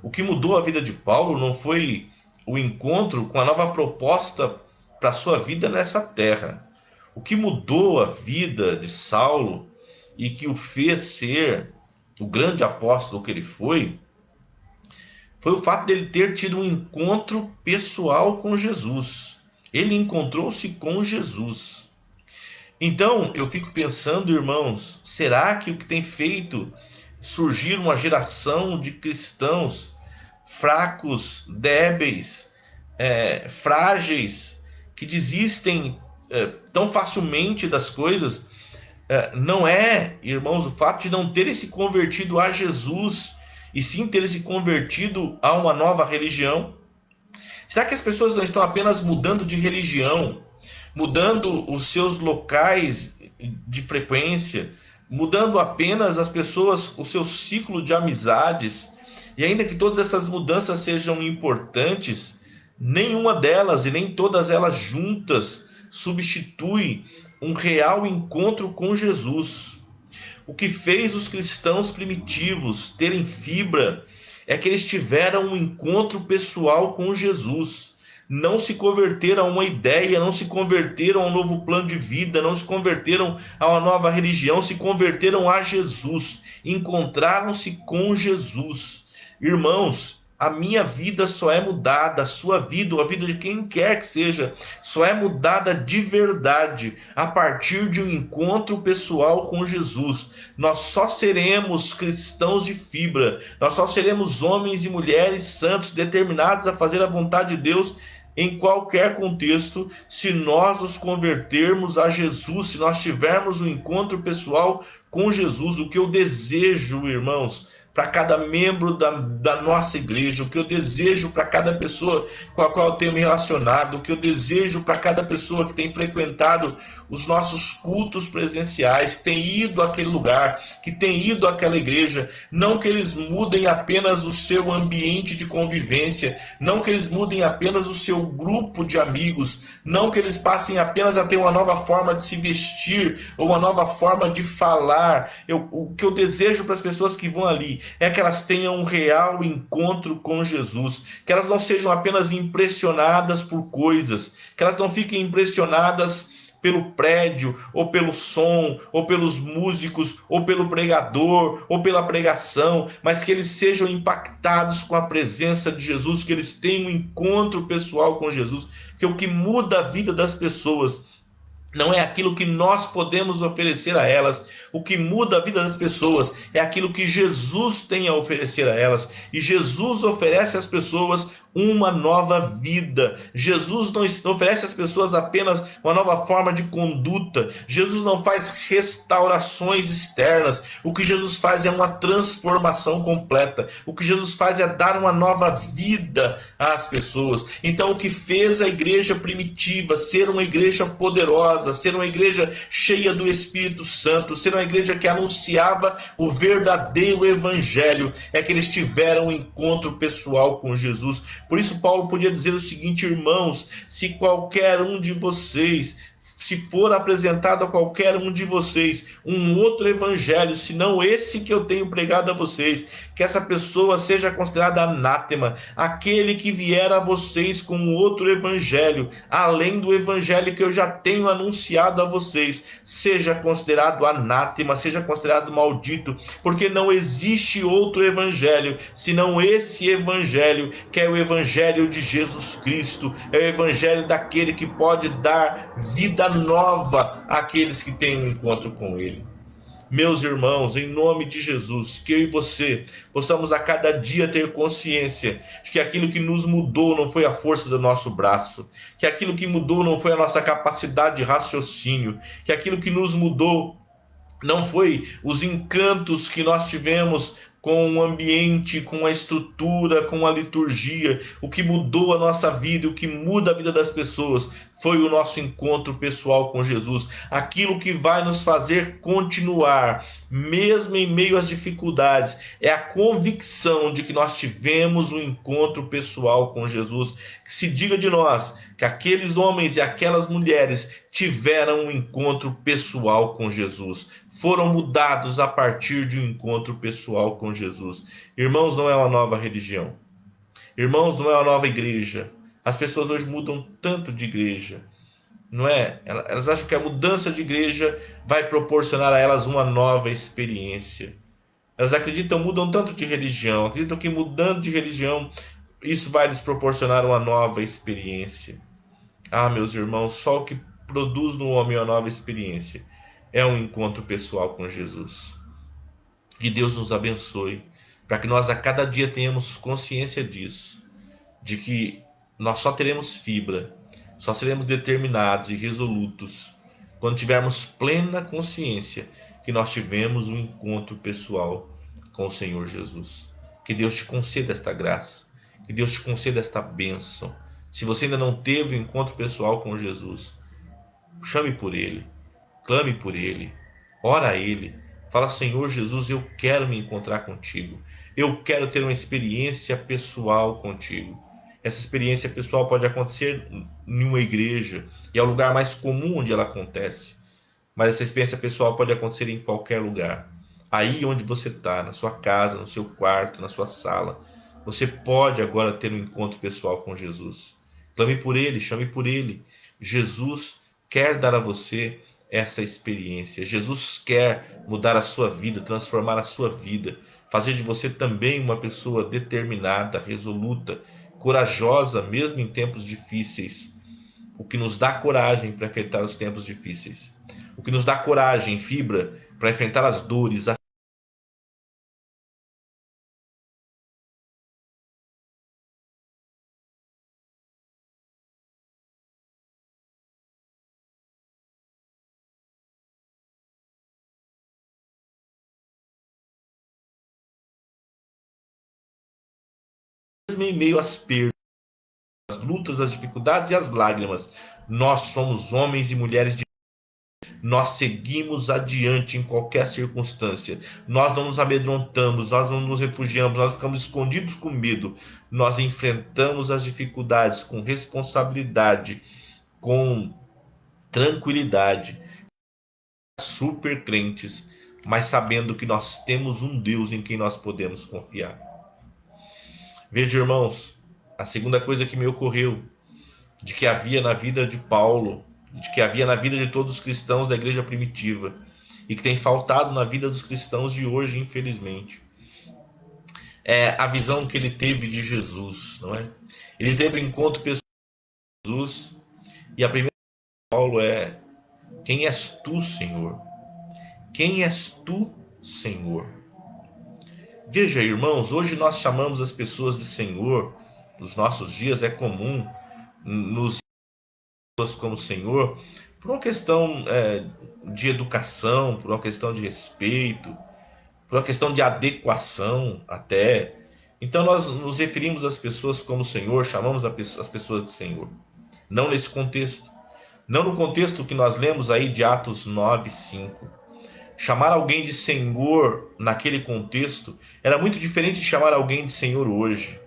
O que mudou a vida de Paulo não foi o encontro com a nova proposta para a sua vida nessa terra. O que mudou a vida de Saulo e que o fez ser o grande apóstolo que ele foi o fato dele ter tido um encontro pessoal com Jesus. Ele encontrou-se com Jesus. Então, eu fico pensando, irmãos, será que o que tem feito surgir uma geração de cristãos fracos, débeis, frágeis, que desistem tão facilmente das coisas, não é, irmãos, o fato de não terem se convertido a Jesus, e sim terem se convertido a uma nova religião? Será que as pessoas não estão apenas mudando de religião, mudando os seus locais de frequência, mudando apenas as pessoas, o seu ciclo de amizades, e ainda que todas essas mudanças sejam importantes, nenhuma delas e nem todas elas juntas substitui um real encontro com Jesus? O que fez os cristãos primitivos terem fibra é que eles tiveram um encontro pessoal com Jesus. Não se converteram a uma ideia, não se converteram a um novo plano de vida, não se converteram a uma nova religião, se converteram a Jesus, encontraram-se com Jesus. Irmãos, a minha vida só é mudada, a sua vida, ou a vida de quem quer que seja, só é mudada de verdade a partir de um encontro pessoal com Jesus. Nós só seremos cristãos de fibra, nós só seremos homens e mulheres santos, determinados a fazer a vontade de Deus em qualquer contexto, se nós nos convertermos a Jesus, se nós tivermos um encontro pessoal com Jesus. O que eu desejo, irmãos, para cada membro da nossa igreja, o que eu desejo para cada pessoa com a qual eu tenho me relacionado, o que eu desejo para cada pessoa que tem frequentado os nossos cultos presenciais, que tem ido àquele lugar, que tem ido àquela igreja, não que eles mudem apenas o seu ambiente de convivência, não que eles mudem apenas o seu grupo de amigos, não que eles passem apenas a ter uma nova forma de se vestir, ou uma nova forma de falar. O que eu desejo para as pessoas que vão ali é que elas tenham um real encontro com Jesus, que elas não sejam apenas impressionadas por coisas, que elas não fiquem impressionadas pelo prédio, ou pelo som, ou pelos músicos, ou pelo pregador, ou pela pregação, mas que eles sejam impactados com a presença de Jesus, que eles tenham um encontro pessoal com Jesus, que o que muda a vida das pessoas não é aquilo que nós podemos oferecer a elas. O que muda a vida das pessoas é aquilo que Jesus tem a oferecer a elas. E Jesus oferece às pessoas uma nova vida. Jesus não oferece às pessoas apenas uma nova forma de conduta. Jesus não faz restaurações externas. O que Jesus faz é uma transformação completa. O que Jesus faz é dar uma nova vida às pessoas. Então, o que fez a igreja primitiva ser uma igreja poderosa, ser uma igreja cheia do Espírito Santo, ser uma igreja que anunciava o verdadeiro evangelho, é que eles tiveram um encontro pessoal com Jesus. Por isso Paulo podia dizer o seguinte: irmãos, se qualquer um de vocês se for apresentado a qualquer um de vocês um outro evangelho, senão esse que eu tenho pregado a vocês, que essa pessoa seja considerada anátema. Aquele que vier a vocês com outro evangelho, além do evangelho que eu já tenho anunciado a vocês, seja considerado anátema, seja considerado maldito, porque não existe outro evangelho senão esse evangelho, que é o evangelho de Jesus Cristo, é o evangelho daquele que pode dar vida nova àqueles que têm um encontro com ele. Meus irmãos, em nome de Jesus, que eu e você possamos a cada dia ter consciência de que aquilo que nos mudou não foi a força do nosso braço, que aquilo que mudou não foi a nossa capacidade de raciocínio, que aquilo que nos mudou não foi os encantos que nós tivemos com o ambiente, com a estrutura, com a liturgia. O que mudou a nossa vida, o que muda a vida das pessoas, foi o nosso encontro pessoal com Jesus. Aquilo que vai nos fazer continuar, mesmo em meio às dificuldades, é a convicção de que nós tivemos um encontro pessoal com Jesus. Que se diga de nós que aqueles homens e aquelas mulheres tiveram um encontro pessoal com Jesus, foram mudados a partir de um encontro pessoal com Jesus. Irmãos, não é uma nova religião. Irmãos, não é uma nova igreja. As pessoas hoje mudam tanto de igreja, não é? Elas acham que a mudança de igreja vai proporcionar a elas uma nova experiência. Elas mudam tanto de religião, acreditam que mudando de religião, isso vai lhes proporcionar uma nova experiência. Ah, meus irmãos, só o que produz no homem uma nova experiência é um encontro pessoal com Jesus. Que Deus nos abençoe, para que nós a cada dia tenhamos consciência disso, de que nós só teremos fibra, só seremos determinados e resolutos quando tivermos plena consciência que nós tivemos um encontro pessoal com o Senhor Jesus. Que Deus te conceda esta graça, que Deus te conceda esta bênção. Se você ainda não teve um encontro pessoal com Jesus, chame por Ele, clame por Ele, ora a Ele, fala: Senhor Jesus, eu quero me encontrar contigo, eu quero ter uma experiência pessoal contigo. Essa experiência pessoal pode acontecer em uma igreja, e é o lugar mais comum onde ela acontece, mas essa experiência pessoal pode acontecer em qualquer lugar. Aí onde você está, na sua casa, no seu quarto, na sua sala, você pode agora ter um encontro pessoal com Jesus. Clame por Ele, chame por Ele. Jesus quer dar a você essa experiência. Jesus quer mudar a sua vida, transformar a sua vida, fazer de você também uma pessoa determinada, resoluta, corajosa, mesmo em tempos difíceis. O que nos dá coragem para enfrentar os tempos difíceis. O que nos dá coragem, fibra, para enfrentar as dores, as mesmo em meio às perdas, às lutas, às dificuldades e às lágrimas, nós somos homens e mulheres de nós seguimos adiante em qualquer circunstância. Nós não nos amedrontamos, nós não nos refugiamos, nós ficamos escondidos com medo. Nós enfrentamos as dificuldades com responsabilidade, com tranquilidade. Super crentes, mas sabendo que nós temos um Deus em quem nós podemos confiar. Veja, irmãos, a segunda coisa que me ocorreu, de que havia na vida de Paulo, de que havia na vida de todos os cristãos da igreja primitiva, e que tem faltado na vida dos cristãos de hoje, infelizmente, é a visão que ele teve de Jesus, não é? Ele teve um encontro pessoal com Jesus, e a primeira de Paulo é: quem és tu, Senhor? Quem és tu, Senhor? Veja, irmãos, hoje nós chamamos as pessoas de Senhor. Nos nossos dias é comum nos como Senhor, por uma questão de educação, por uma questão de respeito, por uma questão de adequação até. Então nós nos referimos às pessoas como Senhor, chamamos as pessoas de Senhor. Não nesse contexto. Não no contexto que nós lemos aí de Atos 9:5. Chamar alguém de Senhor naquele contexto era muito diferente de chamar alguém de Senhor hoje.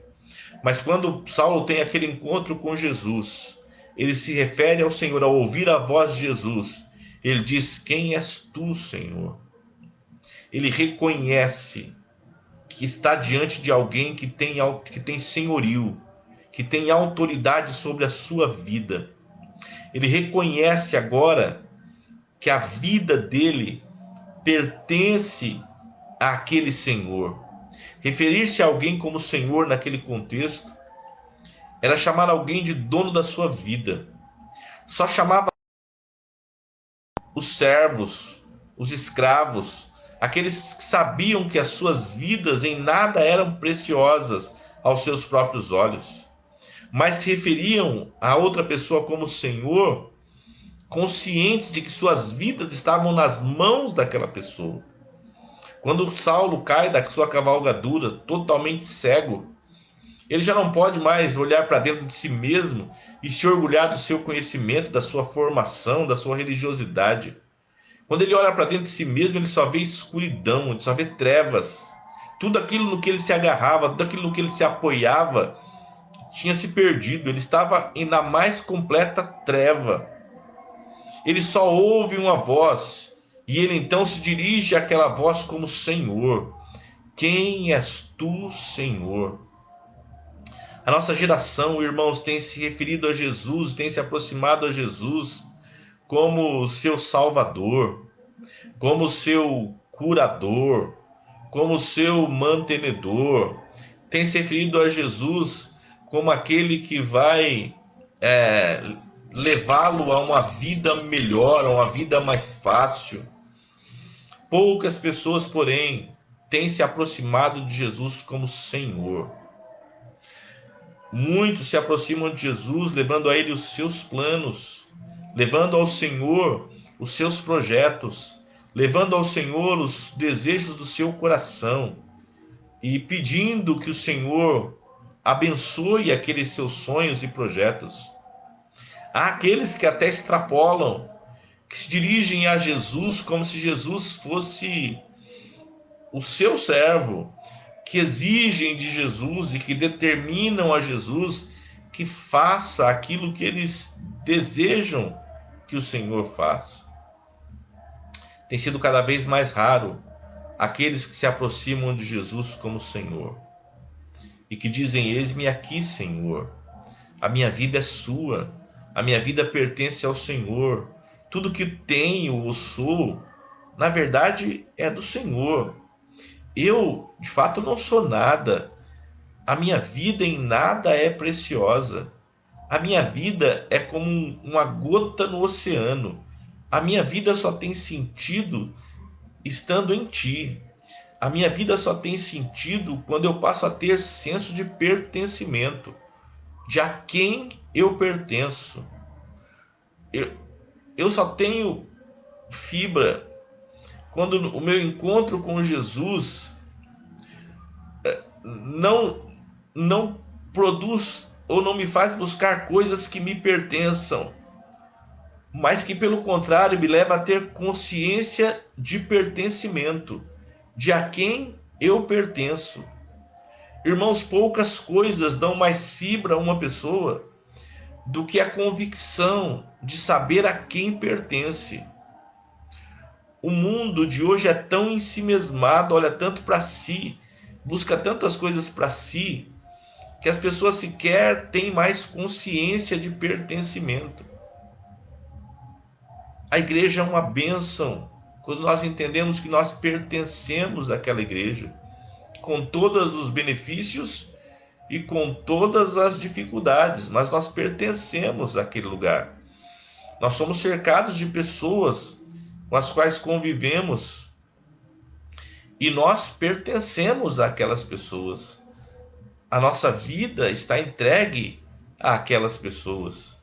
Mas quando Saulo tem aquele encontro com Jesus, ele se refere ao Senhor, ao ouvir a voz de Jesus. Ele diz: quem és tu, Senhor? Ele reconhece que está diante de alguém que tem senhorio, que tem autoridade sobre a sua vida. Ele reconhece agora que a vida dele pertence àquele Senhor. Referir-se a alguém como Senhor naquele contexto era chamar alguém de dono da sua vida. Só chamava os servos, os escravos, aqueles que sabiam que as suas vidas em nada eram preciosas aos seus próprios olhos, mas se referiam a outra pessoa como Senhor, conscientes de que suas vidas estavam nas mãos daquela pessoa. Quando Saulo cai da sua cavalgadura, totalmente cego, ele já não pode mais olhar para dentro de si mesmo e se orgulhar do seu conhecimento, da sua formação, da sua religiosidade. Quando ele olha para dentro de si mesmo, ele só vê escuridão, ele só vê trevas. Tudo aquilo no que ele se agarrava, tudo aquilo no que ele se apoiava, tinha se perdido. Ele estava na mais completa treva. Ele só ouve uma voz, e ele então se dirige àquela voz como Senhor. Quem és tu, Senhor? A nossa geração, irmãos, tem se referido a Jesus, tem se aproximado a Jesus como seu Salvador, como seu curador, como seu mantenedor. Tem se referido a Jesus como aquele que vai levá-lo a uma vida melhor, a uma vida mais fácil. Poucas pessoas, porém, têm se aproximado de Jesus como Senhor. Muitos se aproximam de Jesus levando a Ele os seus planos, levando ao Senhor os seus projetos, levando ao Senhor os desejos do seu coração e pedindo que o Senhor abençoe aqueles seus sonhos e projetos. Há aqueles que até extrapolam, que se dirigem a Jesus como se Jesus fosse o seu servo, que exigem de Jesus e que determinam a Jesus que faça aquilo que eles desejam que o Senhor faça. Tem sido cada vez mais raro aqueles que se aproximam de Jesus como Senhor e que dizem: eis-me aqui, Senhor, a minha vida é sua, a minha vida pertence ao Senhor, tudo que tenho ou sou, na verdade, é do Senhor. Eu, de fato, não sou nada. A minha vida em nada é preciosa. A minha vida é como uma gota no oceano. A minha vida só tem sentido estando em Ti. A minha vida só tem sentido quando eu passo a ter senso de pertencimento, de a quem eu pertenço. Eu só tenho fibra quando o meu encontro com Jesus não produz ou não me faz buscar coisas que me pertençam, mas que, pelo contrário, me leva a ter consciência de pertencimento, de a quem eu pertenço. Irmãos, poucas coisas dão mais fibra a uma pessoa do que a convicção de saber a quem pertence. O mundo de hoje é tão ensimesmado, olha tanto para si, busca tantas coisas para si, que as pessoas sequer têm mais consciência de pertencimento. A igreja é uma bênção quando nós entendemos que nós pertencemos àquela igreja, com todos os benefícios e com todas as dificuldades, mas nós pertencemos àquele lugar. Nós somos cercados de pessoas com as quais convivemos e nós pertencemos àquelas pessoas. A nossa vida está entregue àquelas pessoas.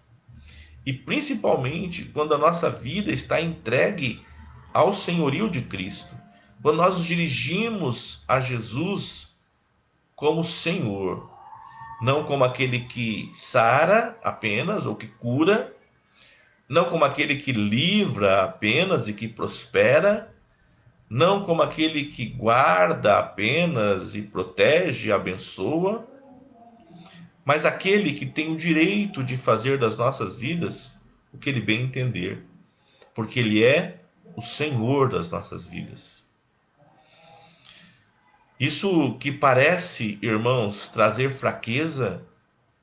E principalmente quando a nossa vida está entregue ao senhorio de Cristo, quando nós nos dirigimos a Jesus como Senhor, não como aquele que sara apenas ou que cura, não como aquele que livra apenas e que prospera, não como aquele que guarda apenas e protege e abençoa, mas aquele que tem o direito de fazer das nossas vidas o que ele bem entender, porque ele é o Senhor das nossas vidas. Isso que parece, irmãos, trazer fraqueza,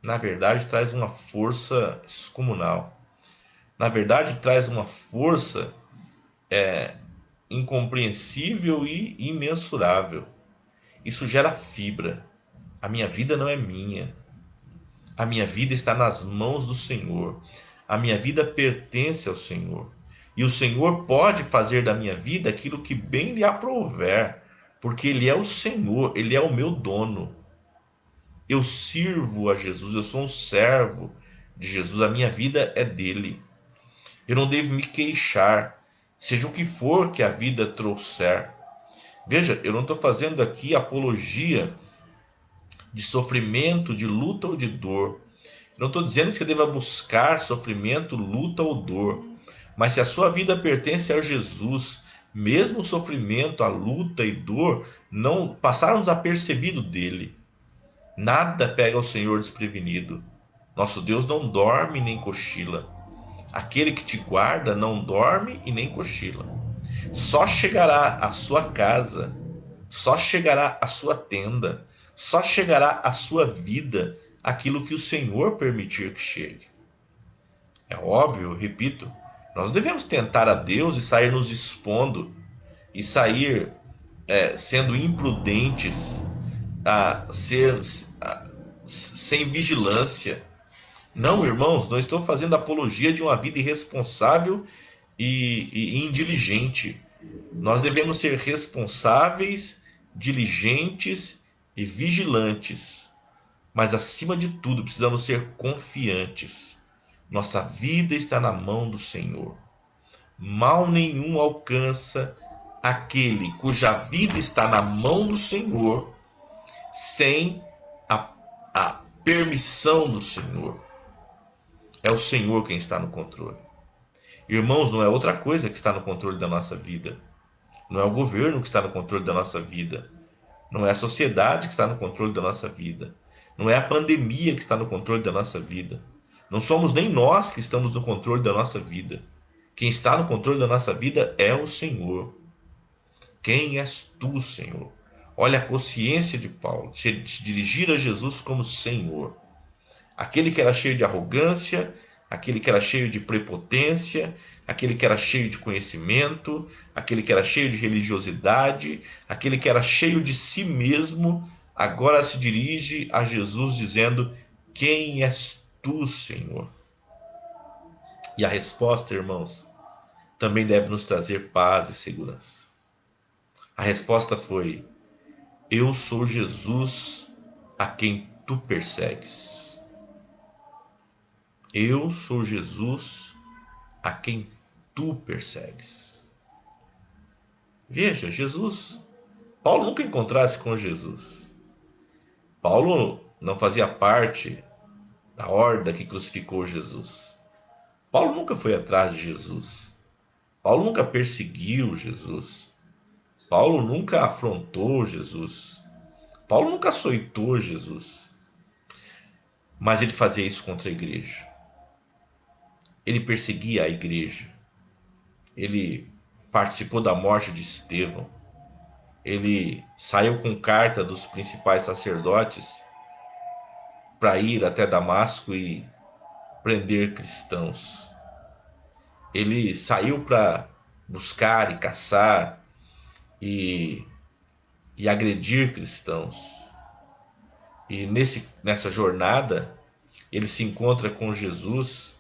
na verdade traz uma força descomunal. Na verdade traz uma força incompreensível e imensurável. Isso gera fibra. A minha vida não é minha. A minha vida está nas mãos do Senhor. A minha vida pertence ao Senhor. E o Senhor pode fazer da minha vida aquilo que bem lhe aprouver, porque Ele é o Senhor, Ele é o meu dono. Eu sirvo a Jesus, eu sou um servo de Jesus, a minha vida é dele. Eu não devo me queixar, seja o que for que a vida trouxer. Veja, eu não estou fazendo aqui apologia de sofrimento, de luta ou de dor. Eu não estou dizendo que você deva buscar sofrimento, luta ou dor. Mas se a sua vida pertence a Jesus, mesmo o sofrimento, a luta e dor não passaram desapercebido dele. Nada pega o Senhor desprevenido. Nosso Deus não dorme nem cochila. Aquele que te guarda não dorme e nem cochila. Só chegará à sua casa, só chegará à sua tenda, só chegará à sua vida aquilo que o Senhor permitir que chegue. É óbvio, repito, nós devemos tentar a Deus e sair nos expondo, e sair sendo imprudentes, sem vigilância. Não, irmãos, não estou fazendo apologia de uma vida irresponsável e indiligente. Nós devemos ser responsáveis, diligentes e vigilantes. Mas, acima de tudo, precisamos ser confiantes. Nossa vida está na mão do Senhor. Mal nenhum alcança aquele cuja vida está na mão do Senhor sem a permissão do Senhor. É o Senhor quem está no controle. Irmãos, não é outra coisa que está no controle da nossa vida. Não é o governo que está no controle da nossa vida. Não é a sociedade que está no controle da nossa vida. Não é a pandemia que está no controle da nossa vida. Não somos nem nós que estamos no controle da nossa vida. Quem está no controle da nossa vida é o Senhor. Quem és tu, Senhor? Olha a consciência de Paulo, de dirigir a Jesus como Senhor. Aquele que era cheio de arrogância, aquele que era cheio de prepotência, aquele que era cheio de conhecimento, aquele que era cheio de religiosidade, aquele que era cheio de si mesmo, agora se dirige a Jesus dizendo: quem és tu, Senhor? E a resposta, irmãos, também deve nos trazer paz e segurança. A resposta foi: eu sou Jesus a quem tu persegues. Eu sou Jesus a quem tu persegues. Veja, Jesus, Paulo nunca encontrasse com Jesus. Paulo não fazia parte da horda que crucificou Jesus. Paulo nunca foi atrás de Jesus. Paulo nunca perseguiu Jesus. Paulo nunca afrontou Jesus. Paulo nunca açoitou Jesus. Mas ele fazia isso contra a igreja. Ele perseguia a igreja. Ele participou da morte de Estevão. Ele saiu com carta dos principais sacerdotes para ir até Damasco e prender cristãos. Ele saiu para buscar e caçar e agredir cristãos. E nessa jornada, ele se encontra com Jesus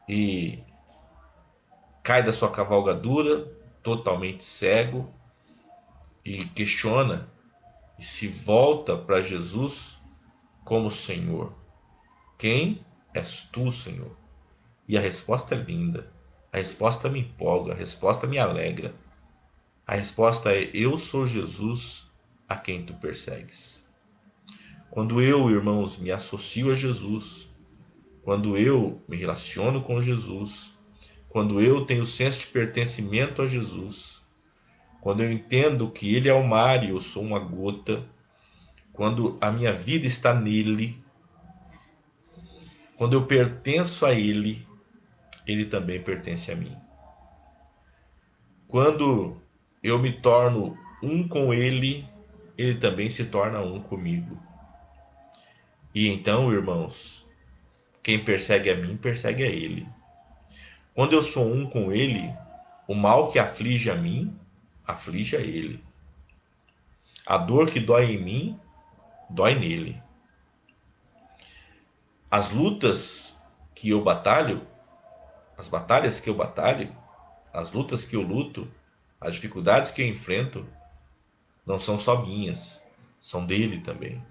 e cai da sua cavalgadura, totalmente cego, e questiona e se volta para Jesus como Senhor. Quem és tu, Senhor? E a resposta é linda, a resposta me empolga, a resposta me alegra. A resposta é: eu sou Jesus a quem tu persegues. Quando eu, irmãos, me associo a Jesus, quando eu me relaciono com Jesus, quando eu tenho senso de pertencimento a Jesus, quando eu entendo que Ele é o mar e eu sou uma gota, quando a minha vida está nele, Quando eu pertenço a Ele, Ele também pertence a mim. Quando eu me torno um com Ele, Ele também se torna um comigo. E então, irmãos, quem persegue a mim, persegue a Ele. Quando eu sou um com Ele, o mal que aflige a mim, aflige a Ele. A dor que dói em mim, dói nele. As lutas que eu batalho, as batalhas que eu batalho, as lutas que eu luto, as dificuldades que eu enfrento, não são só minhas, são dele também.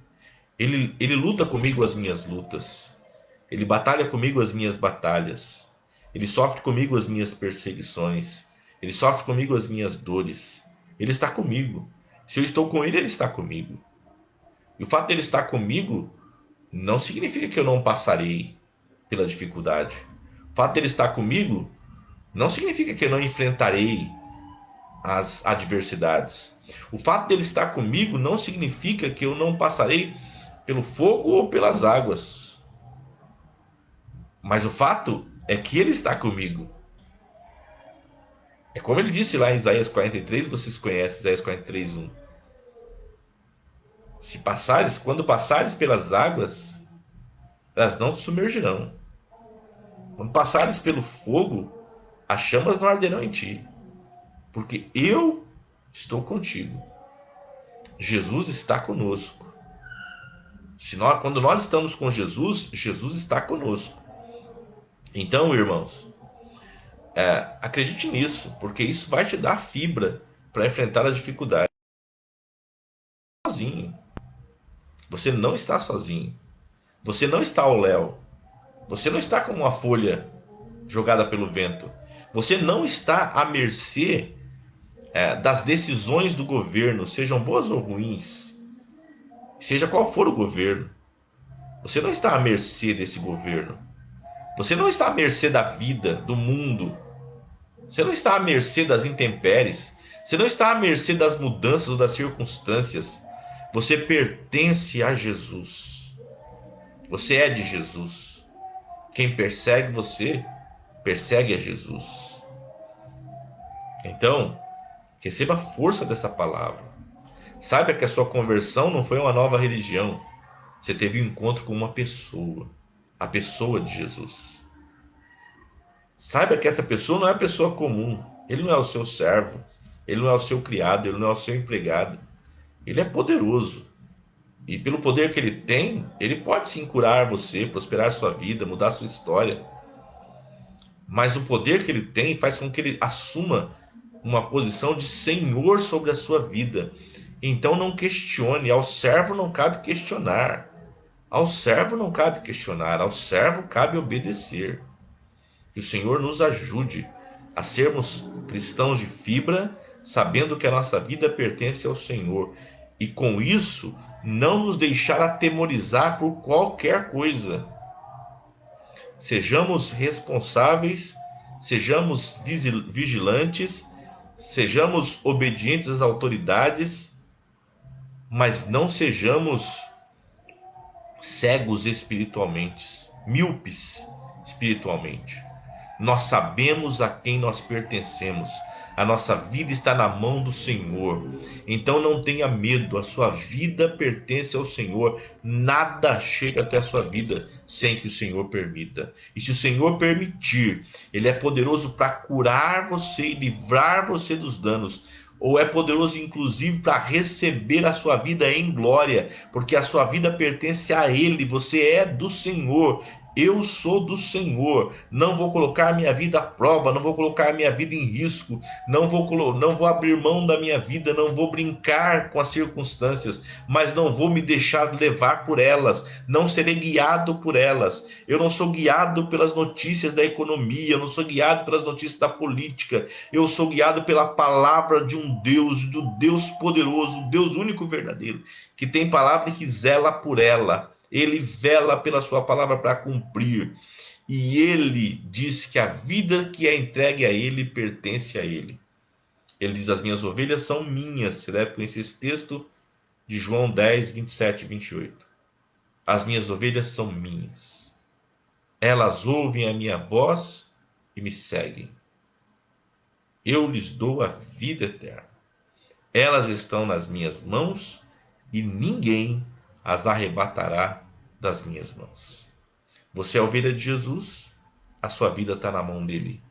Ele luta comigo as minhas lutas. Ele batalha comigo as minhas batalhas. Ele sofre comigo as minhas perseguições. Ele sofre comigo as minhas dores. Ele está comigo. Se eu estou com ele, ele está comigo. E o fato de ele estar comigo não significa que eu não passarei pela dificuldade. O fato de ele estar comigo não significa que eu não enfrentarei as adversidades. O fato de ele estar comigo não significa que eu não passarei pelo fogo ou pelas águas. Mas o fato é que ele está comigo. É como ele disse lá em Isaías 43, vocês conhecem Isaías 43, 1. Quando passares pelas águas, elas não te submergirão. Quando passares pelo fogo, as chamas não arderão em ti. Porque eu estou contigo. Jesus está conosco. Quando nós estamos com Jesus, Jesus está conosco. Então, irmãos, acredite nisso, porque isso vai te dar fibra para enfrentar as dificuldades. Sozinho. Você não está sozinho. Você não está ao léu. Você não está como uma folha jogada pelo vento. Você não está à mercê das decisões do governo, sejam boas ou ruins. Seja qual for o governo. Você não está à mercê desse governo. Você não está à mercê da vida, do mundo. Você não está à mercê das intempéries. Você não está à mercê das mudanças ou das circunstâncias. Você pertence a Jesus. Você é de Jesus. Quem persegue você, persegue a Jesus. Então, receba a força dessa palavra. Saiba que a sua conversão não foi uma nova religião. Você teve um encontro com uma pessoa. A pessoa de Jesus. Saiba que essa pessoa não é uma pessoa comum. Ele não é o seu servo. Ele não é o seu criado. Ele não é o seu empregado. Ele é poderoso. E pelo poder que ele tem, ele pode sim curar você, prosperar sua vida, mudar sua história. Mas o poder que ele tem faz com que ele assuma uma posição de senhor sobre a sua vida. Então não questione. Ao servo não cabe questionar. Ao servo não cabe questionar. Ao servo cabe obedecer. Que o Senhor nos ajude a sermos cristãos de fibra, sabendo que a nossa vida pertence ao Senhor. E com isso, não nos deixar atemorizar por qualquer coisa. Sejamos responsáveis, sejamos vigilantes, sejamos obedientes às autoridades, mas não sejamos cegos espiritualmente, míopes espiritualmente. Nós sabemos a quem nós pertencemos. A nossa vida está na mão do Senhor. Então não tenha medo, a sua vida pertence ao Senhor. Nada chega até a sua vida sem que o Senhor permita. E se o Senhor permitir, Ele é poderoso para curar você e livrar você dos danos. Ou é poderoso inclusive para receber a sua vida em glória, porque a sua vida pertence a Ele, você é do Senhor. Eu sou do Senhor, não vou colocar minha vida à prova, não vou colocar minha vida em risco, não vou abrir mão da minha vida, não vou brincar com as circunstâncias, mas não vou me deixar levar por elas, não serei guiado por elas. Eu não sou guiado pelas notícias da economia, eu não sou guiado pelas notícias da política, eu sou guiado pela palavra de um Deus, do Deus poderoso, Deus único verdadeiro, que tem palavra e que zela por ela. Ele vela pela sua palavra para cumprir. E ele diz que a vida que é entregue a ele pertence a ele. Ele diz: as minhas ovelhas são minhas. Você deve conhecer esse texto de João 10, 27 e 28. As minhas ovelhas são minhas. Elas ouvem a minha voz e me seguem. Eu lhes dou a vida eterna. Elas estão nas minhas mãos e ninguém as arrebatará das minhas mãos. Você é a ovelha de Jesus, a sua vida está na mão dele.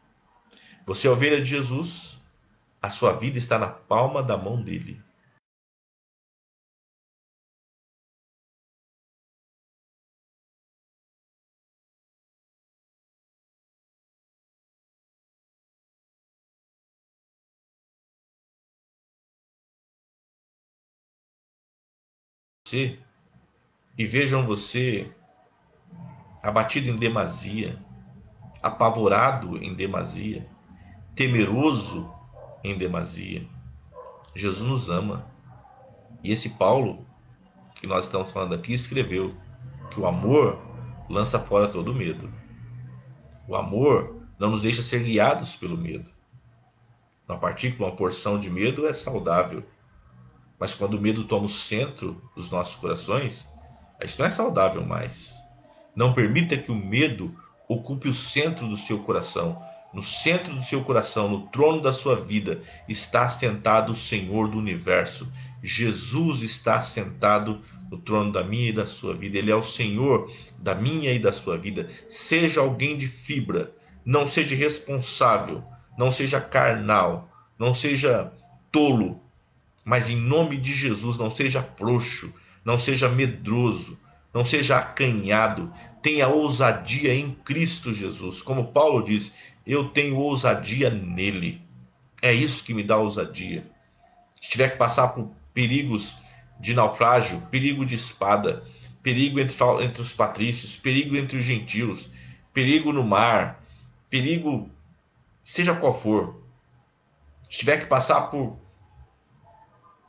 Você é a ovelha de Jesus, a sua vida está na palma da mão dele. Você, e vejam você abatido em demasia, apavorado em demasia, temeroso em demasia. Jesus nos ama. E esse Paulo, que nós estamos falando aqui, escreveu que o amor lança fora todo medo. O amor não nos deixa ser guiados pelo medo. Uma partícula, uma porção de medo é saudável. Mas quando o medo toma o centro dos nossos corações, isso não é saudável mais. Não permita que o medo ocupe o centro do seu coração. No centro do seu coração, no trono da sua vida, está sentado o Senhor do universo. Jesus está sentado no trono da minha e da sua vida. Ele é o Senhor da minha e da sua vida. Seja alguém de fibra, não seja irresponsável, não seja carnal, não seja tolo, mas em nome de Jesus, não seja frouxo, não seja medroso, não seja acanhado, tenha ousadia em Cristo Jesus. Como Paulo diz, eu tenho ousadia nele. É isso que me dá ousadia. Se tiver que passar por perigos de naufrágio, perigo de espada, perigo entre os patrícios, perigo entre os gentios, perigo no mar, perigo seja qual for, se tiver que passar por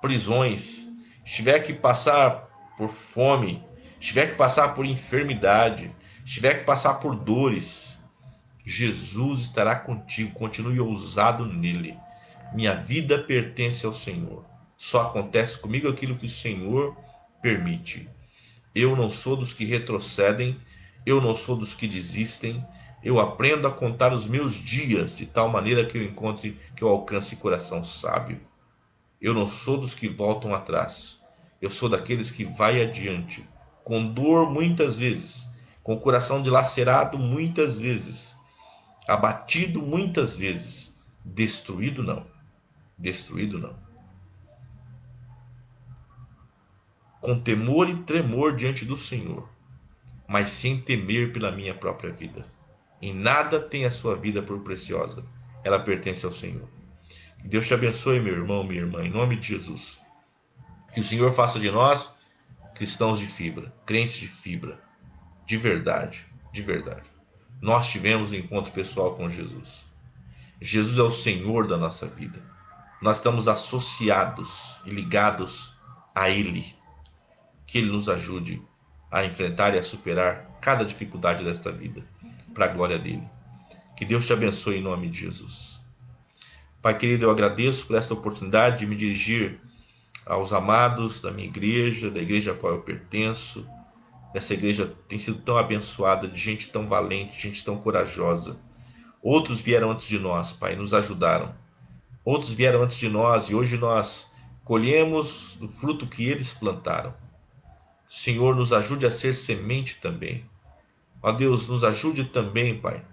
prisões, se tiver que passar por fome, se tiver que passar por enfermidade, se tiver que passar por dores, Jesus estará contigo. Continue ousado nele. Minha vida pertence ao Senhor. Só acontece comigo aquilo que o Senhor permite. Eu não sou dos que retrocedem, eu não sou dos que desistem. Eu aprendo a contar os meus dias de tal maneira que eu alcance coração sábio. Eu não sou dos que voltam atrás. Eu sou daqueles que vai adiante, com dor muitas vezes, com o coração dilacerado muitas vezes, abatido muitas vezes, destruído não. Destruído não. Com temor e tremor diante do Senhor, mas sem temer pela minha própria vida. Em nada tem a sua vida por preciosa. Ela pertence ao Senhor. Que Deus te abençoe, meu irmão, minha irmã, em nome de Jesus. Que o Senhor faça de nós cristãos de fibra, crentes de fibra, de verdade, de verdade. Nós tivemos um encontro pessoal com Jesus. Jesus é o Senhor da nossa vida. Nós estamos associados e ligados a Ele. Que Ele nos ajude a enfrentar e a superar cada dificuldade desta vida, para a glória dEle. Que Deus te abençoe em nome de Jesus. Pai querido, eu agradeço por esta oportunidade de me dirigir aos amados da minha igreja, da igreja a qual eu pertenço. Essa igreja tem sido tão abençoada, de gente tão valente, gente tão corajosa. Outros vieram antes de nós, Pai, nos ajudaram. Outros vieram antes de nós e hoje nós colhemos do fruto que eles plantaram. Senhor, nos ajude a ser semente também. Ó Deus, nos ajude também, Pai,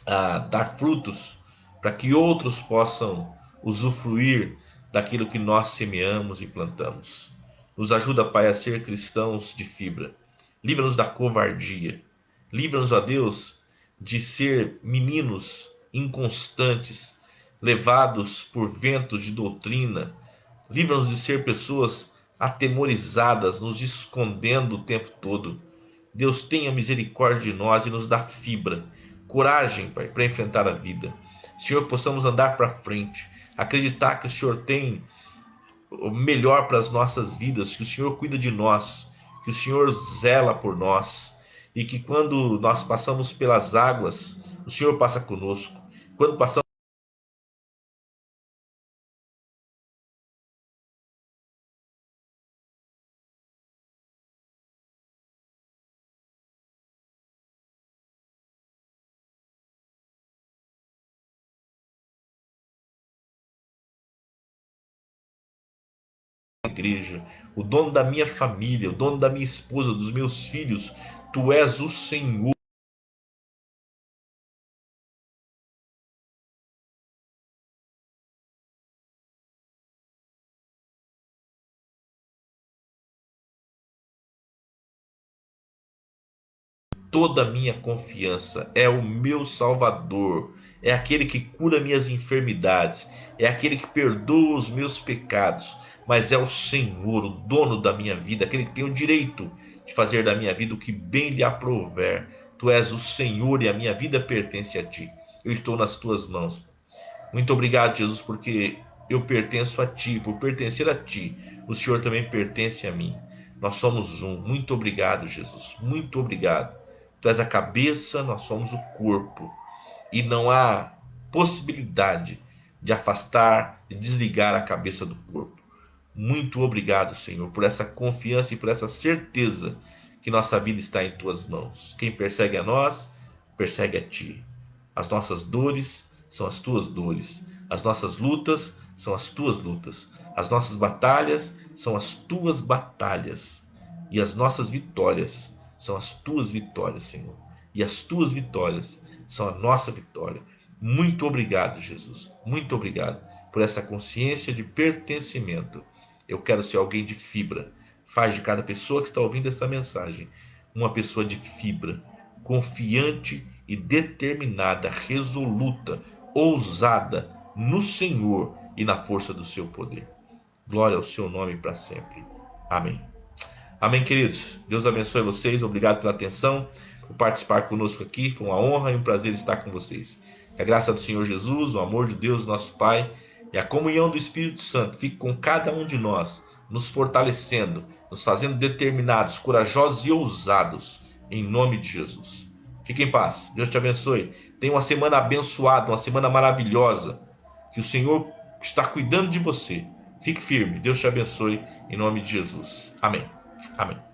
a dar frutos para que outros possam usufruir daquilo que nós semeamos e plantamos. Nos ajuda, Pai, a ser cristãos de fibra. Livra-nos da covardia. Livra-nos, ó Deus, de ser meninos inconstantes, levados por ventos de doutrina. Livra-nos de ser pessoas atemorizadas, nos escondendo o tempo todo. Deus, tenha misericórdia de nós e nos dá fibra, coragem, Pai, para enfrentar a vida. Senhor, possamos andar para frente, acreditar que o Senhor tem o melhor para as nossas vidas, que o Senhor cuida de nós, que o Senhor zela por nós e que quando nós passamos pelas águas, o Senhor passa conosco. Quando passamos igreja, o dono da minha família, o dono da minha esposa, dos meus filhos. Tu és o Senhor. Toda a minha confiança, é o meu Salvador, é aquele que cura minhas enfermidades, é aquele que perdoa os meus pecados, mas é o Senhor, o dono da minha vida, aquele que tem o direito de fazer da minha vida o que bem lhe aprouver. Tu és o Senhor e a minha vida pertence a ti. Eu estou nas tuas mãos. Muito obrigado, Jesus, porque eu pertenço a ti, por pertencer a ti, o Senhor também pertence a mim. Nós somos um. Muito obrigado, Jesus. Muito obrigado. Tu és a cabeça, nós somos o corpo. E não há possibilidade de afastar, de desligar a cabeça do corpo. Muito obrigado, Senhor, por essa confiança e por essa certeza que nossa vida está em tuas mãos. Quem persegue a nós, persegue a ti. As nossas dores são as tuas dores. As nossas lutas são as tuas lutas. As nossas batalhas são as tuas batalhas. E as nossas vitórias são as tuas vitórias, Senhor. E as tuas vitórias são a nossa vitória. Muito obrigado, Jesus. Muito obrigado por essa consciência de pertencimento. Eu quero ser alguém de fibra. Faz de cada pessoa que está ouvindo essa mensagem uma pessoa de fibra, confiante e determinada, resoluta, ousada no Senhor e na força do seu poder. Glória ao seu nome para sempre. Amém. Amém, queridos. Deus abençoe vocês. Obrigado pela atenção, por participar conosco aqui. Foi uma honra e um prazer estar com vocês. Que a graça do Senhor Jesus, o amor de Deus, nosso Pai, e a comunhão do Espírito Santo fique com cada um de nós, nos fortalecendo, nos fazendo determinados, corajosos e ousados, em nome de Jesus. Fique em paz. Deus te abençoe. Tenha uma semana abençoada, uma semana maravilhosa. Que o Senhor está cuidando de você. Fique firme. Deus te abençoe, em nome de Jesus. Amém. Amém.